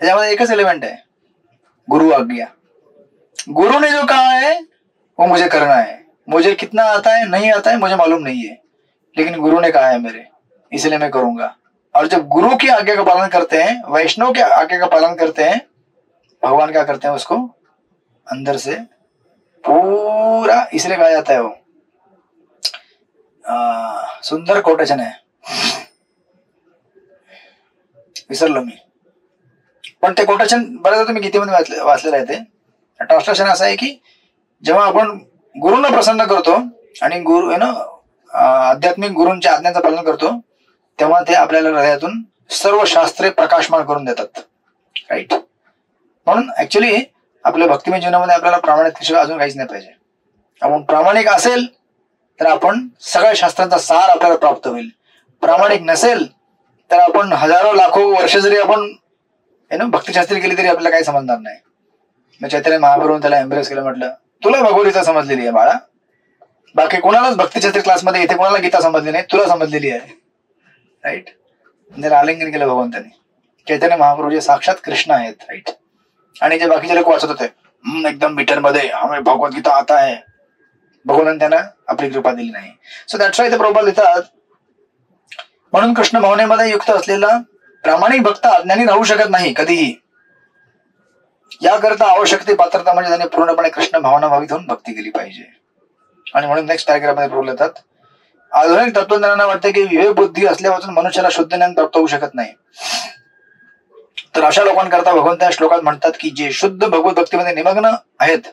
त्याच्यामध्ये एकच एलिमेंट आहे, गुरु आज्ञा. गुरु ने जो कहा है वो मुझे करना है, मुझे कितना आता है नहीं आता है मुझे मालूम नहीं है, लेकिन गुरु ने कहा है मेरे, इसलिए मैं करूंगा. और जब गुरु की आज्ञा का पालन करते हैं, वैष्णव की आज्ञा का पालन करते हैं, भगवान क्या करते हैं उसको अंदर से पूरा, इसलिए कहा जाता है वो सुंदर कोटेशन है, विसरलो मी, पण ते कोटेशन बरेचदा तुम्ही गीतेमध्ये वाचलेलं आहे. ते ट्रान्सलेशन असं आहे की जेव्हा आपण गुरुंना प्रसन्न करतो आणि गुरु आध्यात्मिक गुरूंच्या आज्ञांचं पालन करतो तेव्हा ते आपल्याला हृदयातून सर्व शास्त्रे प्रकाशमान करून देतात. राईट. म्हणून ऍक्च्युली आपल्या भक्तिमय जीवनामध्ये आपल्याला प्रामाणिकतेशिवाय अजून काहीच नाही पाहिजे. आपण प्रामाणिक असेल तर आपण सगळ्या शास्त्रांचा सार आपल्याला प्राप्त होईल. प्रामाणिक नसेल तर आपण हजारो लाखो वर्ष जरी आपण भक्तिशास्त्री केली तरी आपल्याला काही समजणार नाही. मग चैतन्य महाप्रभूंनी त्याला एम्ब्रेस केलं, म्हटलं तुला भगवद्गीता समजलेली आहे बाळा, बाकी कोणालाच भक्तिशास्त्री क्लासमध्ये इथे कोणाला गीता समजली नाही, तुला समजलेली आहे. राईट. म्हणजे आलिंगन केलं भगवंतांनी. चैतन्य महाप्रभू जे साक्षात कृष्ण आहेत. राईट. आणि जे बाकीचे लोक वाचत होते एकदम मीटर मध्ये हमें भगवद्गीता आता आहे, भगवंतांनी त्यांना आपली कृपा दिली नाही. सो दॅट्स वाय ते प्रभुपाद लिहितात, म्हणून कृष्ण भावनेमध्ये युक्त असलेला प्रामाणिक भक्त अज्ञानी राहू शकत नाही कधीही. याकरता आवश्यक पात्रता म्हणजे त्याने पूर्णपणे कृष्ण भावना भावित होऊन भक्ती केली पाहिजे. आणि म्हणून नेक्स्ट पॅराग्राफ मध्ये प्रभू लिहितात, आधुनिक तत्वज्ञानांना वाटते की विवेक बुद्धी असल्यापासून मनुष्याला शुद्ध ज्ञान प्राप्त होऊ शकत नाही. तर अशा लोकांकरता भगवंत या श्लोकात म्हणतात की जे शुद्ध भगवत भक्तीमध्ये निमग्न आहेत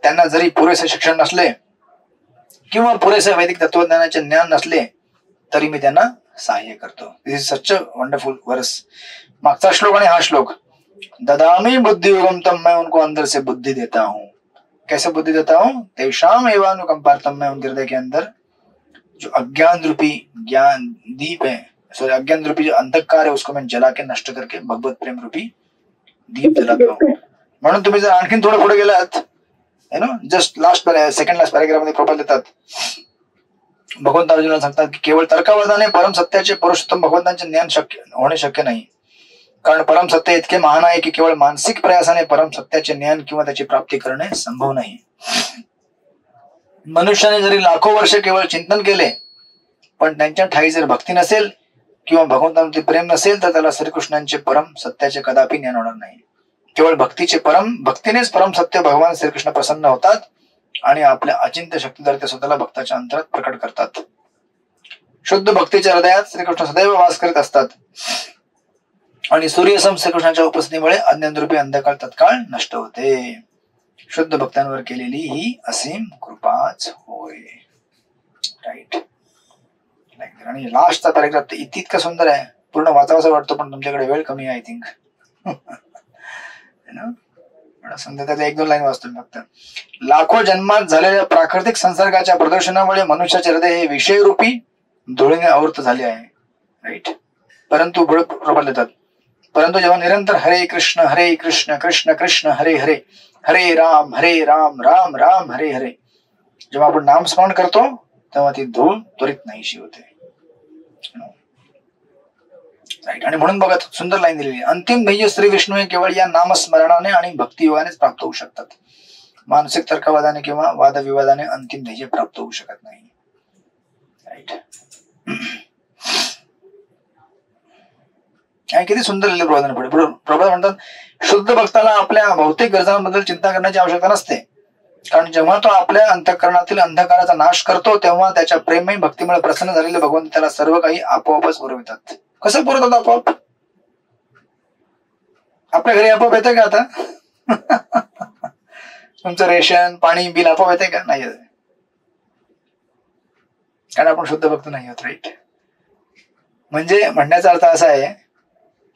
त्यांना जरी पुरेसे शिक्षण नसले किंवा पुरेसे वैदिक तत्वज्ञानाचे ज्ञान नसले तरी मी त्यांना सहाय्य करतो. दिस इज सच अ वंडरफुल वर्स. मागचा श्लोक आणि हा श्लोक, ददामी बुद्धि युगम तम मैं उनको अंदर से बुद्धि देता हूँ. कैसे बुद्धि देता हूँ? तेषाम एवानुकंपार्थम, मैं उनके हृदय के अंदर जो अज्ञान रूपी ज्ञान दीप है, सॉरी अज्ञान रूपी जो अंधकार है उसको मैं जला के नष्ट करके भगवत प्रेम रूपी दीप जलाता हूँ. म्हणून तुम्ही जर आणखीन थोडं पुढे गेलात, जस्ट सेकंड लास्ट पॅराग्राफ मध्ये प्रॉपर देतात, भगवंत अर्जुनाला सांगतात की केवळ तर्कवादाने परम सत्याचे पुरुषोत्तम भगवंतांचे ज्ञान होणे शक्य नाही. कारण परम सत्य इतके महान आहे की केवळ मानसिक प्रयासाने परम सत्याचे ज्ञान किंवा त्याची प्राप्ती करणे संभव नाही. मनुष्याने जरी लाखो वर्ष केवळ चिंतन केले पण त्यांच्या ठाई जर भक्ती नसेल किंवा भगवंतांचे प्रेम नसेल तर त्याला श्रीकृष्णांचे परम सत्याचे कदापि ज्ञान होणार नाही. केवळ भक्तीनेच परम सत्य भगवान श्रीकृष्ण प्रसन्न होतात आणि आपल्या अचिंत्य शक्तीद्वारे ते स्वतःला भक्ताच्या अंतरात प्रकट करतात. शुद्ध भक्तीच्या हृदयात श्रीकृष्ण सदैव वास करीत असतात आणि सूर्यसम श्रीकृष्णाच्या उपस्थितीमुळे अज्ञानरूपी अंधकार तत्काळ नष्ट होते. शुद्ध भक्तांवर केलेली ही असीम कृपाच होय. राईट. आणि लास्टचा पॅराग्राफ इतका सुंदर आहे, पूर्ण वाचावासा वाटतो पण तुमच्याकडे वेळ कमी आहे आय थिंक. त्यातल्या एक दोन लाईन वाचतो फक्त. लाखो जन्मात झालेल्या प्राकृतिक संसर्गाच्या प्रदूषणामुळे मनुष्याचे हृदय हे विषयरूपी धुळीने आवृत झाले आहे. राईट. परंतु देतात, परंतु जेव्हा निरंतर हरे कृष्ण कृष्ण कृष्ण हरे हरे हरे राम राम राम हरे हरे, जेव्हा आपण नाम स्मरण करतो तेव्हा ती धूळ त्वरित नाहीशी होते. राईट. आणि म्हणून बघा सुंदर लाईन दिलेली, अंतिम ध्येय श्री विष्णू हे केवळ या नामस्मरणाने आणि भक्तियोगानेच प्राप्त होऊ शकतात. मानसिक तर्कवादाने किंवा वादविवादाने अंतिम ध्येय प्राप्त होऊ शकत नाही. राईट. किती सुंदर लिहिले प्रबोधन पुढे. प्रबोधन म्हणतात, शुद्ध भक्ताला आपल्या भौतिक गरजांबद्दल चिंता करण्याची आवश्यकता नसते, कारण जेव्हा तो आपल्या अंतःकरणातील अंधकाराचा नाश करतो तेव्हा त्याच्या प्रेममय भक्तीमुळे प्रसन्न झालेले भगवंत त्याला सर्व काही आपोआपच पुरवितात. कसं पुरवतात आपोआप? आपल्या घरी आपोआप येते का आता? तुमचं रेशन पाणी बिल आपोआप येते का? नाही येत, कारण आपण शुद्ध भक्त नाही आहोत. राईट. म्हणजे म्हणण्याचा अर्थ असा आहे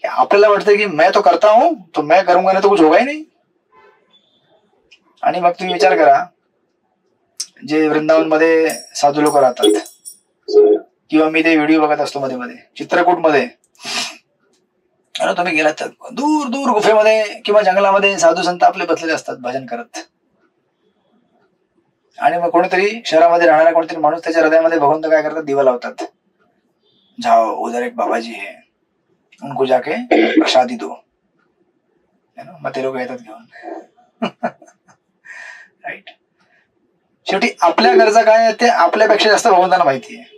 की आपल्याला वाटतं की मैं तो करता हूं, तो मैं करूंगा नाही तो कुछ होगा ही नाही. आणि मग तुम्ही विचार करा, जे वृंदावन मध्ये साधू लोक राहतात, किंवा मी ते व्हिडिओ बघत असतो मध्ये मध्ये चित्रकूट मध्ये, तुम्ही गेलात तर दूर दूर गुफेमध्ये किंवा जंगलामध्ये साधू संत आपले बसलेले असतात भजन करत. आणि मग कोणीतरी शहरामध्ये राहणारा कोणीतरी माणूस त्याच्या हृदयामध्ये भगवंत काय करतात, दिवा लावतात. जाओ उधर एक बाबाजी है, उनको जाके प्रसादी दो. मग ते लोक येतात घेऊन. राईट. शेवटी आपल्या गरजा काय आहेत ते आपल्यापेक्षा जास्त भगवंतांना माहिती आहे.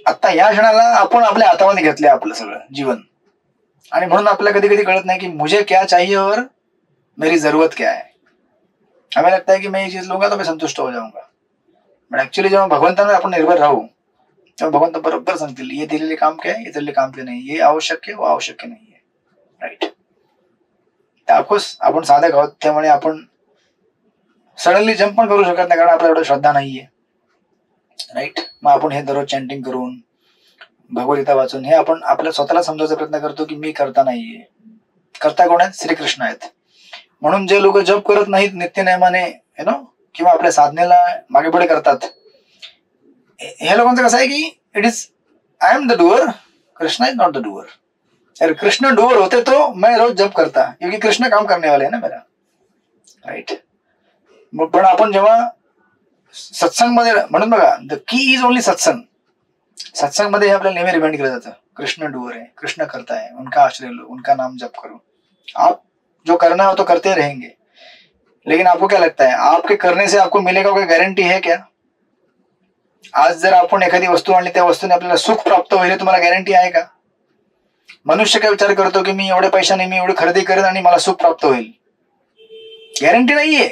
आता या क्षणाला आपण आपल्या हातामध्ये घेतले आपलं सगळं जीवन, आणि म्हणून आपल्याला कधी कधी कळत नाही की मुझे क्या चाहिए और मेरी जरूरत क्या है. हमें लगता है कि मैं ये चीज लूंगा तो मैं संतुष्ट हो जाऊंगा. बट ऍक्च्युअली जेव्हा भगवंतांवर आपण निर्भर राहू तेव्हा भगवंत बरोबर सांगतील, ये दिलेले काम क्या है, ये दिलेले काम के नाही, ये आवश्यक आहे, वो आवश्यक नाही आहे. राईट. ऑफकोर्स आपण साधक आहोत, त्यामुळे आपण सडनली जम्प पण करू शकत नाही, कारण आपल्याला एवढं श्रद्धा नाहीये. राईट. मग आपण हे दररोज चॅन्टिंग करून भगवद्गीता वाचून हे आपण आपल्या स्वतःला समजायचा प्रयत्न करतो की मी करता नाहीये. करता कोण आहेत? श्रीकृष्ण आहेत. म्हणून जे लोक जप करत नाहीत नित्यनेमाने किंवा आपल्या साधनेला मागे पुढे करतात, हे लोकांचं कसं आहे की it is I am the doer, Krishna is not the doer. अरे कृष्ण डुअर होते तो मैं रोज जप करता, क्योंकि कृष्ण काम करने वाले है ना मेरा. राईट. पण आपण जेव्हा सत्संग मध्ये, म्हणून बघा द की इज ओनली सत्संग. सत्संग मध्ये हे आपल्याला नेहमी रिमाइंड केलं जातं, कृष्ण डुअर है, कृष्ण करता है, उनका आश्रय लो, उनका नाम जप करो. आप जो करना हो तो करते रहेंगे, लेकिन आपको क्या लगता है आपके करने से आपको मिलेगा कोई गारंटी है क्या? आज जर आपण एखादी वस्तू आणली, त्या वस्तूने आपल्याला सुख प्राप्त होईल तुम्हाला गॅरंटी आहे का? मनुष्य काय विचार करतो की मी एवढे पैशाने मी एवढी खरेदी करेन आणि मला सुख प्राप्त होईल. गॅरंटी नाहीये.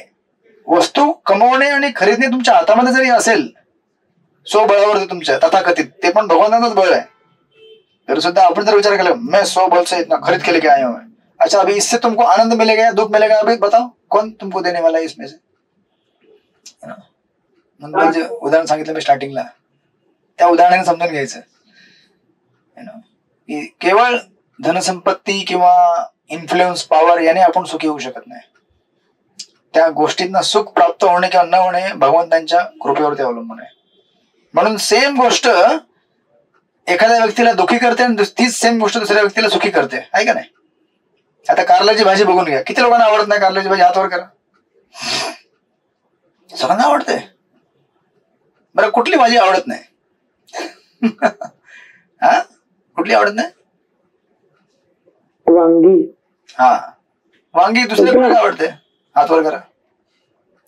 वस्तू कमवणे आणि खरेदणे तुमच्या हातामध्ये जरी असेल, स्वबळावरती तुमच्या तथाकथित, ते पण भगवानाचाच बळ आहे. तरी सुद्धा आपण जर विचार केला मैं स्वबल से इतना खरीद के लेके आया हूं, अच्छा अभी इससे तुमको आनंद मिलेगा या दुख मिलेगा, अभी बताओ कौन तुमको देने वाला है इसमें से? नंतर जे उदाहरण सांगितलं मी स्टार्टिंगला, त्या उदाहरणाने समजून घ्यायचं की केवळ धनसंपत्ती किंवा इन्फ्लुएन्स पॉवर याने आपण सुखी होऊ शकत नाही. त्या गोष्टींना सुख प्राप्त होणे किंवा न होणे भगवंतांच्या कृपेवरती अवलंबून आहे. म्हणून सेम गोष्ट एखाद्या व्यक्तीला दुःखी करते आणि तीच सेम गोष्ट दुसऱ्या व्यक्तीला सुखी करते, आहे का नाही? आता कारल्याची भाजी बघून घ्या, किती लोकांना आवडत नाही कारल्याची भाजी? हातवर करा. सगळ्यांना आवडते. बरं कुठली भाजी आवडत नाही? हा, कुठली आवडत नाही? वांगी. हा, वांगी. दुसऱ्या कुठली आवडते? हातवर करा.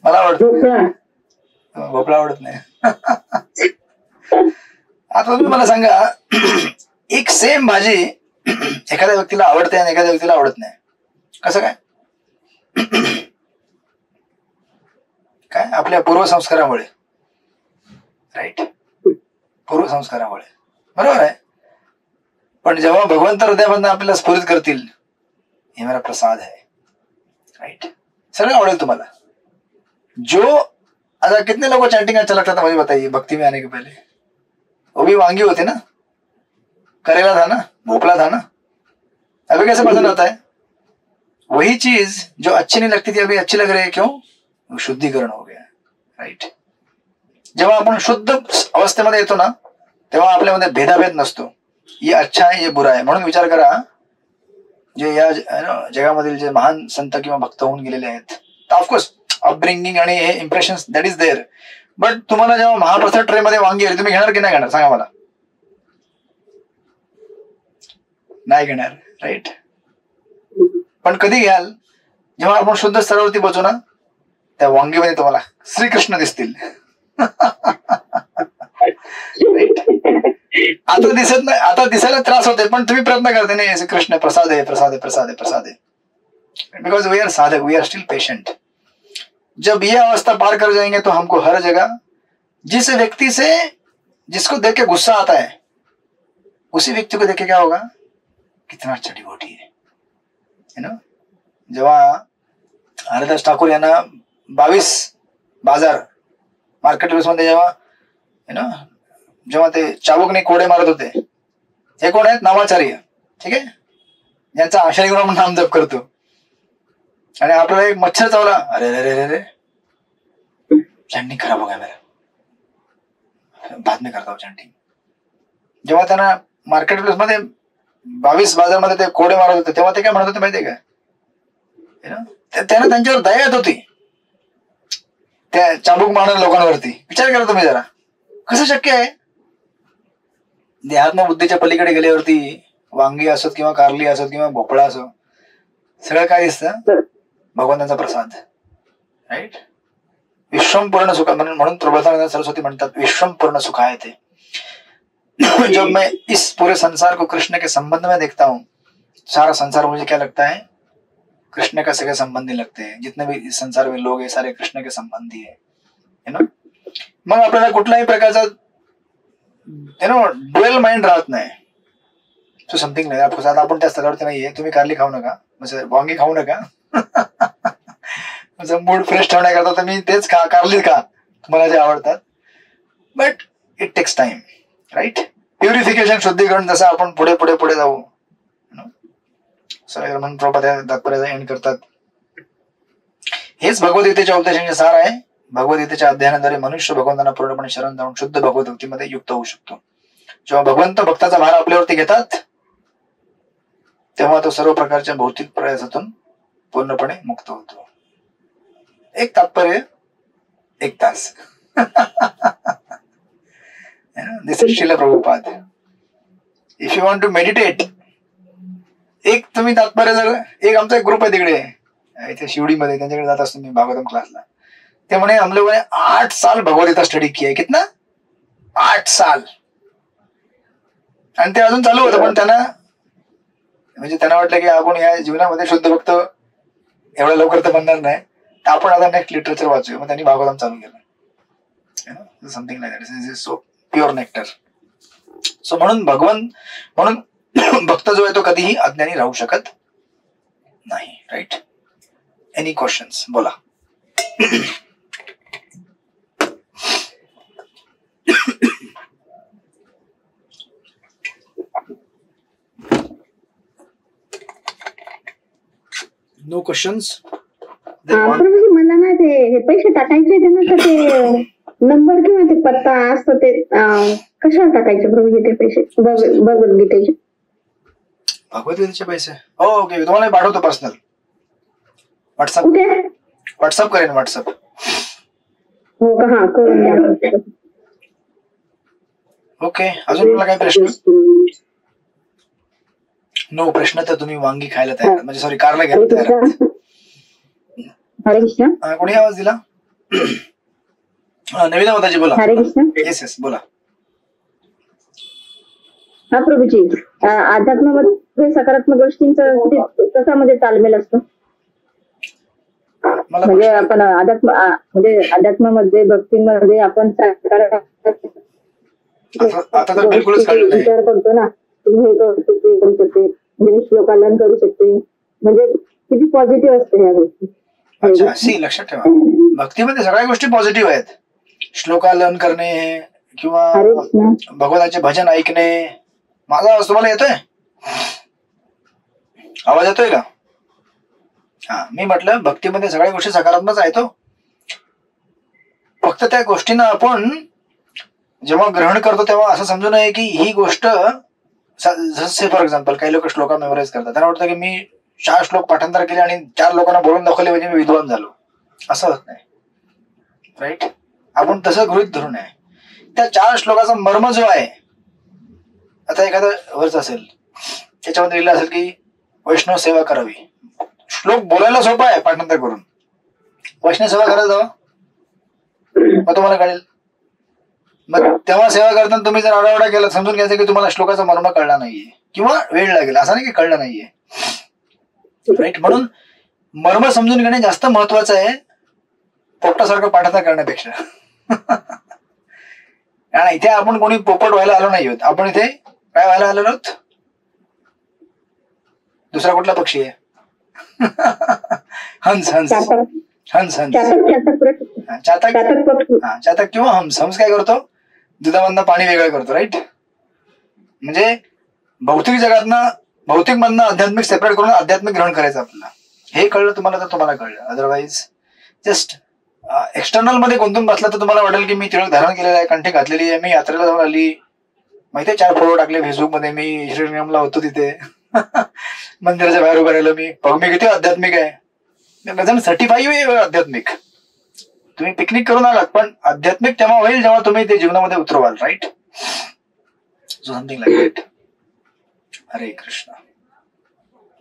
मला आवडतं. भोपळा आवडत नाही. आता तुम्ही मला सांगा, एक सेम भाजी एखाद्या व्यक्तीला आवडते आणि एखाद्या व्यक्तीला आवडत नाही, कसं काय? काय? आपल्या पूर्वसंस्कारामुळे. राईट. पूर्वसंस्कारामुळे. बरोबर आहे. पण जेव्हा भगवंत हृदयामधून आपल्याला स्फुरित करतील, हे मेरा प्रसाद है. राईट. सगळं आवडेल तुम्हाला. जो आता कितने लोगों चैंटिंग अच्छा लगता था मुझे बताइए भक्ति में आने के पहले? वो भी वांगी होते ना, करेला था ना, भोपला था ना. अभी कैसे पसंद आता है? वही चीज जो अच्छी नहीं लगती थी अभी अच्छी लग रही है. क्यों? शुद्धीकरण हो गया. राईट. जेव्हा आपण शुद्ध अवस्थेमध्ये येतो ना, तेव्हा आपल्यामध्ये भेदाभेद नसतो. ये अच्छा आहे, ये बुरा आहे. म्हणून विचार करा, जे या जगामधील जे महान संत किंवा भक्त होऊन गेलेले आहेत, ऑफकोर्स अपब्रिंगिंग आणि हे impression that is there, but तुम्हाला जेव्हा महाप्रसाद ट्रे मध्ये वांगी आली, तुम्ही घेणार की नाही घेणार सांगा मला? नाही घेणार, राईट? पण कधी घ्याल? जेव्हा आपण शुद्ध स्तरावरती बसू ना, त्या वांगीमध्ये तुम्हाला श्रीकृष्ण दिसतील. आता दिसत नाही, आता दिसायला त्रास होते, पण तुम्ही प्रयत्न करते नाही, श्रीकृष्ण प्रसाद आहे, प्रसाद आहे, प्रसाद आहे, प्रसाद आहे. बिकॉज वी आर साधक, वी आर स्टिल पेशेंट. जब ये अवस्था पार कर जाएंगे तो हमको हर जगह जिस व्यक्ति से जिसको देख के गुस्सा आता है, उसी व्यक्ति को देख के क्या होगा, कितना अच्छा डिवोटी है ना. जेव्हा हरिदास ठाकूर यांना 22 बाजार मार्केट प्लेस मध्ये जेव्हा ते चाबुकने कोडे मारत होते, हे कोण आहेत? नामाचार्य, ठीक आहे, ज्यांचा आश्रय घेऊन आपण नाम जप करतो. आणि आपल्याला एक मच्छर चावला, अरे अरे अरे अरे चैंटिंग खराब हो गया मेरा, बाद में करता हूँ चैंटिंग. जेव्हा त्यांना मार्केट प्लेस मध्ये 22 बाजार मध्ये ते कोडे मारत होते, तेव्हा ते काय म्हणत होते माहितीये का? त्यांना त्यांच्यावर दया येत होती, त्या चाबूक मारणाऱ्या लोकांवरती. विचार करा तुम्ही जरा, कसं शक्य आहे? देहात्म बुद्धीच्या पलीकडे गेल्यावरती वांगी असोत किंवा कारली असोत किंवा भोपळा असो, सगळं काय दिसतं? भगवंतांचा प्रसाद, राईट? विश्वम पूर्ण सुख, म्हणून प्रबोधानंद सरस्वती म्हणतात विश्वम पूर्ण सुख आहे ते. जब मैं इस पूरे संसार को कृष्ण के संबंध में देखता हूँ, सारा संसार मुझे क्या लगता है? कृष्ण का सगळे संबंधी लगते हैं. जितने भी इस संसार में लोग हैं सारे कृष्ण के संबंधी है ना. मग आपल्याला कुठल्याही प्रकारचा ड्युअल माइंड राहत नाही. तो समथिंग नाही आपण त्या स्तरावरती नाहीये. तुम्ही कारली खाऊ नका, म्हणजे वांगी खाऊ नका. मूड फ्रेश ठेवण्याकरता तुम्ही तेच खा, कारली खा, तुम्हाला जे आवडतात. But it takes time, right? Purification, शुद्धीकरण, जसं आपण पुढे पुढे पुढे जाऊ. म्हणून प्रभुपाद तात्पर्य एंड करतात. हेच भगवद्गीतेच्या उपदेशांचे सार आहे. भगवद्गीतेच्या अध्ययनाद्वारे मनुष्य भगवंतांना पूर्णपणे शरण जाऊन शुद्ध भगवत भक्तीमध्ये युक्त होऊ शकतो. जेव्हा भगवंत भक्ताचा भार आपल्यावरती घेतात, तेव्हा तो सर्व प्रकारच्या भौतिक प्रयासातून पूर्णपणे मुक्त होतो. एक तात्पर्य, एक तास. This is Srila Prabhupada. If you want to meditate, एक तुम्ही तात्पर्य, जर एक आमचा एक ग्रुप आहे तिकडे इथे शिवडीमध्ये, त्यांच्याकडे जात असतो मी भागवतम क्लासला. ते म्हणे हम लोगों ने 8 साल भगवद्गीता स्टडी किया है. कितना? 8 साल. आणि ते अजून चालू होतं. पण त्यांना वाटलं की आपण या जीवनामध्ये शुद्ध भक्त एवढ्या लवकर तर बनणार नाही, तर आपण आता नेक्स्ट लिटरेचर वाचूया. मग त्यांनी भागवतम चालू केलं. Something like that. Is so pure nectar. So म्हणून भक्त जो आहे तो कधीही अज्ञानी राहू शकत नाही, राईट? Any questions? बोला. No questions? प्रभूजी, मला ना ते पैसे टाकायचे होते ना, तर ते नंबर किंवा ते पत्ता असतो, ते कशाला टाकायचे प्रभूजी ते पैसे भगवद्गीतेचे? भगवद्गीतेचे पैसे? ओके, तुम्हाला पाठवतो पर्सनल व्हॉट्सअप. व्हॉट्सअप करेन, व्हॉट्सअप. हो का? हा, करून द्या. ओके. अजून मला काही प्रश्न? नो प्रश्न. तर तुम्ही वांगी खायला तयार, म्हणजे सॉरी, कारला घ्यायला तयार. हरे कृष्ण. कोणी आवाज दिला? नवीन माताजी, बोला. हरे कृष्ण. येस येस, बोला. हा प्रभूजी, अध्यात्मामध्ये सकारात्मक गोष्टींचा कसा म्हणजे तालमेल असतो? म्हणजे आपण अध्यात्मामध्ये भक्तीमध्ये आपण विचार करतो ना, तुम्ही हे करू शकते, हे करू शकते, म्हणजे श्लोकालन करू शकते, म्हणजे किती पॉझिटिव्ह असते ह्या गोष्टी. अच्छा, सी लक्षात ठेवा, भक्तीमध्ये सगळ्या गोष्टी पॉझिटिव्ह आहेत. श्लोकालन करणे किंवा भगवंताचे भजन ऐकणे. माझा आवाज तुम्हाला येतोय? आवाज येतोय का? हा, मी म्हटलं भक्तीमध्ये सगळ्या गोष्टी सकारात्मक आहेत. फक्त त्या गोष्टींना आपण जेव्हा ग्रहण करतो तेव्हा असं समजू नये की ही गोष्ट, जसे फॉर एक्झाम्पल काही लोक श्लोका मेमोराईज करतात, त्यांना वाटतं की मी 4 श्लोक पाठांतर केले आणि 4 लोकांना बोलून दाखवले म्हणजे मी विद्वान झालो. असं होत नाही, राईट? आपण तसं गृहीत धरू नये. त्या 4 श्लोकाचा मर्म जो आहे, आता एखादा वर्ष असेल त्याच्यामध्ये लिहिलं असेल की वैष्णव सेवा करावी. श्लोक बोलायला सोपा आहे, पाठांतर करून वैष्णव सेवा करायला जावा, मग तुम्हाला कळेल. मग तेव्हा सेवा करताना तुम्ही जर आडावडा केला, समजून घ्यायचं की तुम्हाला श्लोकाचा मर्म कळला नाहीये किंवा वेळ लागेल, असं नाही की कळलं नाहीये. राईट. म्हणून मर्म समजून घेणे जास्त महत्वाचं आहे पोपटासारखं पाठांतर करण्यापेक्षा. कारण इथे आपण कोणी पोपट व्हायला आलो नाही आहोत. आपण इथे काय व्हायला आलेलो आहोत? दुसरा कुठला पक्षी आहे? हंस. हंस हंस हंस चातक किंवा हंस. हंस काय करतो? दुधामधनं पाणी वेगळं करतो. राईट. म्हणजे भौतिक जगातनं, भौतिक मधनं आध्यात्मिक सेपरेट करून आध्यात्मिक ग्रहण करायचं आपल्याला. हे कळलं तुम्हाला तर तुम्हाला कळलं. अदरवाईज जस्ट एक्सटर्नल मध्ये गुंतून बसला तर तुम्हाला वाटेल की मी टिळक धारण केलेला आहे, कंठी घातलेली आहे, मी यात्रेला जाऊन आली, माहितीये 4 फोटो टाकले फेसबुक मध्ये, मी श्रीरंगमला होतो तिथे, मंदिराच्या बाहेर उभं राहिलो मी, बघ मी किती आध्यात्मिक आहे. सर्टिफाईव्ह आध्यात्मिक. तुम्ही पिकनिक करून आलात, पण आध्यात्मिक तेव्हा होईल जेव्हा तुम्ही ते जीवनामध्ये उतरवाल. Right. So something like that. Hare Krishna.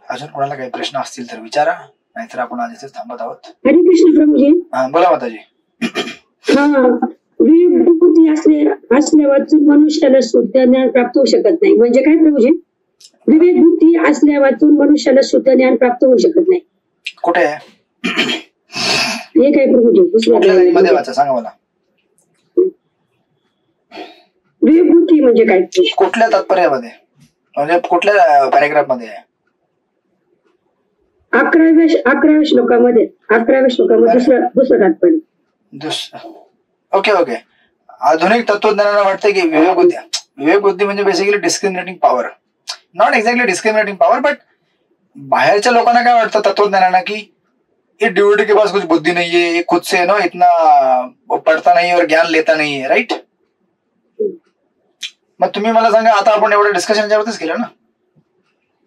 अजून कोणाला काही प्रश्न असतील तर विचारा, नाहीतर आपण आज इथेच थांबत आहोत. हरे कृष्ण प्रभूजी. हा बोला माताजी. विवेक बुद्धी असल्यावाचून मनुष्याला शुद्ध ज्ञान प्राप्त होऊ शकत नाही. म्हणजे काय प्रभूजी? विवेक बुद्धी असल्यावाचून मनुष्याला शुद्ध ज्ञान प्राप्त होऊ शकत नाही. कुठे आहे हे काय प्रभूजी? मध्ये वाचा, सांगा मला. विवेक बुद्धी म्हणजे काय? कुठल्या तात्पर्यामध्ये, म्हणजे कुठल्या पॅरेग्राफ मध्ये आहे? 11व्या श्लोकामध्ये दुसरं तात्पर्य. ओके. आधुनिक तत्वज्ञानाला वाटतं की विवेक बुद्धी म्हणजे basically discriminating power. Not exactly discriminating power, but बाहेरच्या लोकांना काय वाटतं तत्वज्ञानाला की ये डिवोटी के पास कुछ बुद्धि नहीं है, ये खुद से इतना पढ़ता नहीं और ज्ञान लेता नहीं है. राईट. मग तुम्ही मला सांगा, आता आपण एवढं डिस्कशन याच्यावरतीच केलं ना.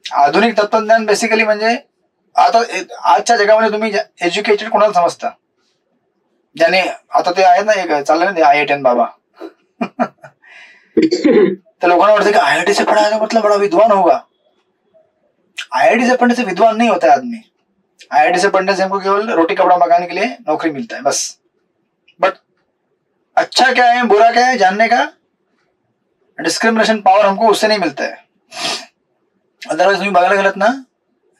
आधुनिक तत्वज्ञान बेसिकली म्हणजे आता आजच्या जगामध्ये तुम्ही एज्युकेटेड कोणाला समजता? ज्याने आता ते आहे ना, एक चाललं ना ते IITN बाबा. तर लोकांना वाटतं की IIT से पढ़ा है मतलब बड़ा विद्वान होगा. IIT से पढ़ने से विद्वान नहीं होता है आदमी. IIT से पढ़ने से हमको केवल रोटी कपड़ा मकान के लिए नौकरी मिलता है बस. बट अच्छा क्या है बुरा क्या है जानने का डिस्क्रिमिनेशन पावर हमको उससे नहीं मिलता है. अदरवाइज तुम्ही बघायला गेलात ना,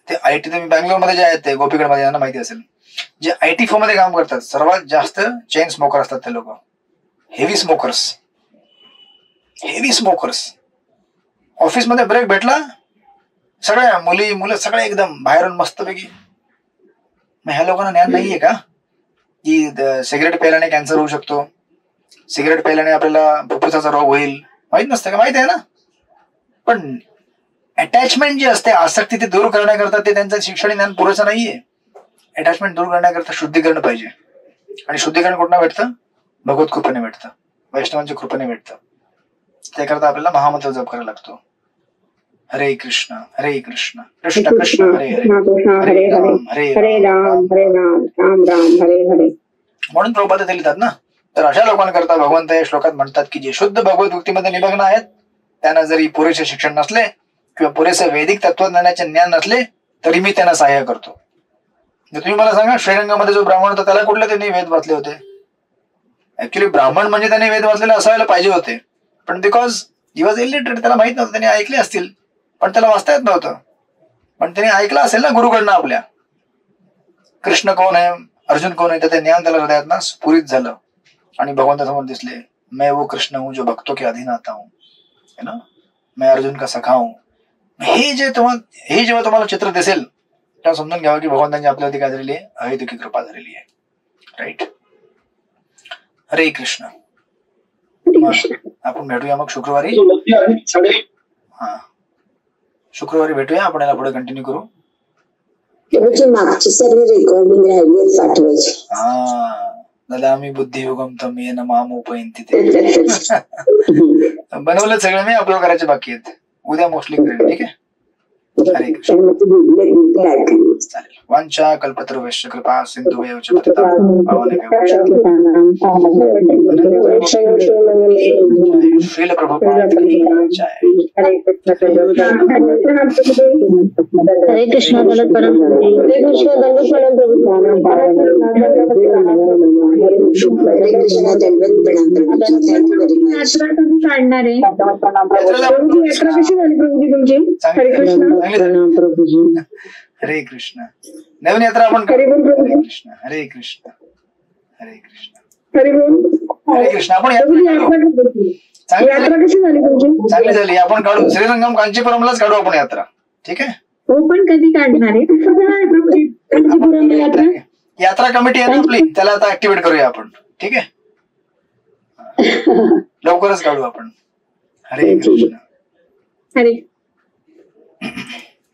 ते IIT तुम्ही बँगलोर मध्ये जे आहेत ते गोपीगड मध्ये यांना माहिती असेल, जे IT फर्म मध्ये काम करतात सर्वात जास्त चेन स्मोकर असतात ते लोक. Heavy smokers. ऑफिस मध्ये ब्रेक भेटला, सगळ्या मुलं सगळे एकदम बाहेरून मस्तपैकी. मग ह्या लोकांना ज्ञान नाहीये का की सिगरेट प्यायल्याने कॅन्सर होऊ शकतो, सिगरेट प्यायल्याने आपल्याला फुफ्फुसाचा रोग होईल? माहित नसतं का? माहित आहे ना. पण अटॅचमेंट जी असते, आसक्ती, ते दूर करण्याकरता ते त्यांचं शिक्षण ज्ञान पुरेसं नाहीये. अटॅचमेंट दूर करण्याकरता शुद्धीकरण पाहिजे. आणि शुद्धीकरण कुठनं भेटतं? भगवत कृपेने भेटतं, वैष्णवांच्या कृपेने भेटतं. त्याकरता आपल्याला महामंत्र जप करायला लागतो. हरे कृष्ण कृष्ण कृष्ण हरे हरे हरे राम हरे हरे. म्हणून प्रभुपाद ते लिहितात ना, तर अशा लोकांकरता भगवंत या श्लोकात म्हणतात की जे शुद्ध भगवत भक्तीमध्ये निमग्न आहेत, त्यांना जरी पुरेसे शिक्षण नसले किंवा पुरेसे वैदिक तत्वज्ञानाचे ज्ञान नसले तरी मी त्यांना सहाय्य करतो. तुम्ही मला सांगा, श्रीरंगामध्ये जो ब्राह्मण होता त्याला कुठले त्यांनी वेद वाचले होते? ऍक्च्युली ब्राह्मण म्हणजे त्यांनी वेद वाचलेले असायला पाहिजे होते, पण बिकॉज ही वॉज इलिटरेट, त्याला माहित नव्हतं. त्यांनी ऐकले असतील पण त्याला वाचता येत नव्हतं. पण त्यांनी ऐकलं असेल ना गुरुकडनं आपल्या, कृष्ण कोण आहे, अर्जुन कोण आहे, तर ते ज्ञान त्याला हृदयात ना स्फुरित झालं आणि भगवंतासमोर दिसले. मैं वो कृष्ण हूं जो भक्तों के अधीन आता हूं, है ना, मैं अर्जुन का सखा हूं. हे जेव्हा तुम्हाला चित्र दिसेल तेव्हा समजून घ्यावं की भगवंतांची आपल्यावरती काय झालेली आहे, अहेतुकी कृपा झालेली आहे. राईट. हरे कृष्ण. आपण भेटूया मग शुक्रवारी. हा, शुक्रवारी भेटूया. आपण याला पुढे कंटिन्यू करू. मागची सर्व रेकॉर्डिंग राहिली पाठवायची. हा दादा, मी बुद्धियोगम तम येन मामोपयंती ते बनवलं सगळं, मी अपलोड करायचे बाकी आहेत. उद्या मोस्टली करेन. ठीक आहे. हरे कृष्ण. चालेल. वांछा कल्पतरुभ्यश्च कृपा सिंधुभ्येव च पतितानां पावनेभ्यो श्रील प्रभुपाद की जय. हरे कृष्ण दंडवत प्रणाम प्रभुजी. हरे कृष्ण दंडवत प्रणाम प्रभुजी. यात्रा कधी काढणार आहे प्रभुजी? यात्रा कशी झाली प्रभुजी तुमची? हरे कृष्ण प्रभुजी. हरे कृष्ण. नवीन यात्रा आपण हरे बोल हरे प्रभुजी. कृष्ण हरे कृष्ण हरे कृष्ण हरे बोल हरे कृष्ण. आपण प्रभुजी यात्रा यात्रा कशी चांगली यात्रा कशी झाली तुमची? चांगली झाली. आपण काढू श्रीरंगम कांचीपुरमलाच काढू आपण यात्रा. ठीक आहे. हो पण कधी काढणार आहे प्रभुजी? कांचीपुरम यात्रा यात्रा कमिटी आहे ना आपली, त्याला आता ऍक्टिव्हेट करूया आपण. ठीक आहे. लवकरच काढू आपण. हरे कृष्ण. हरे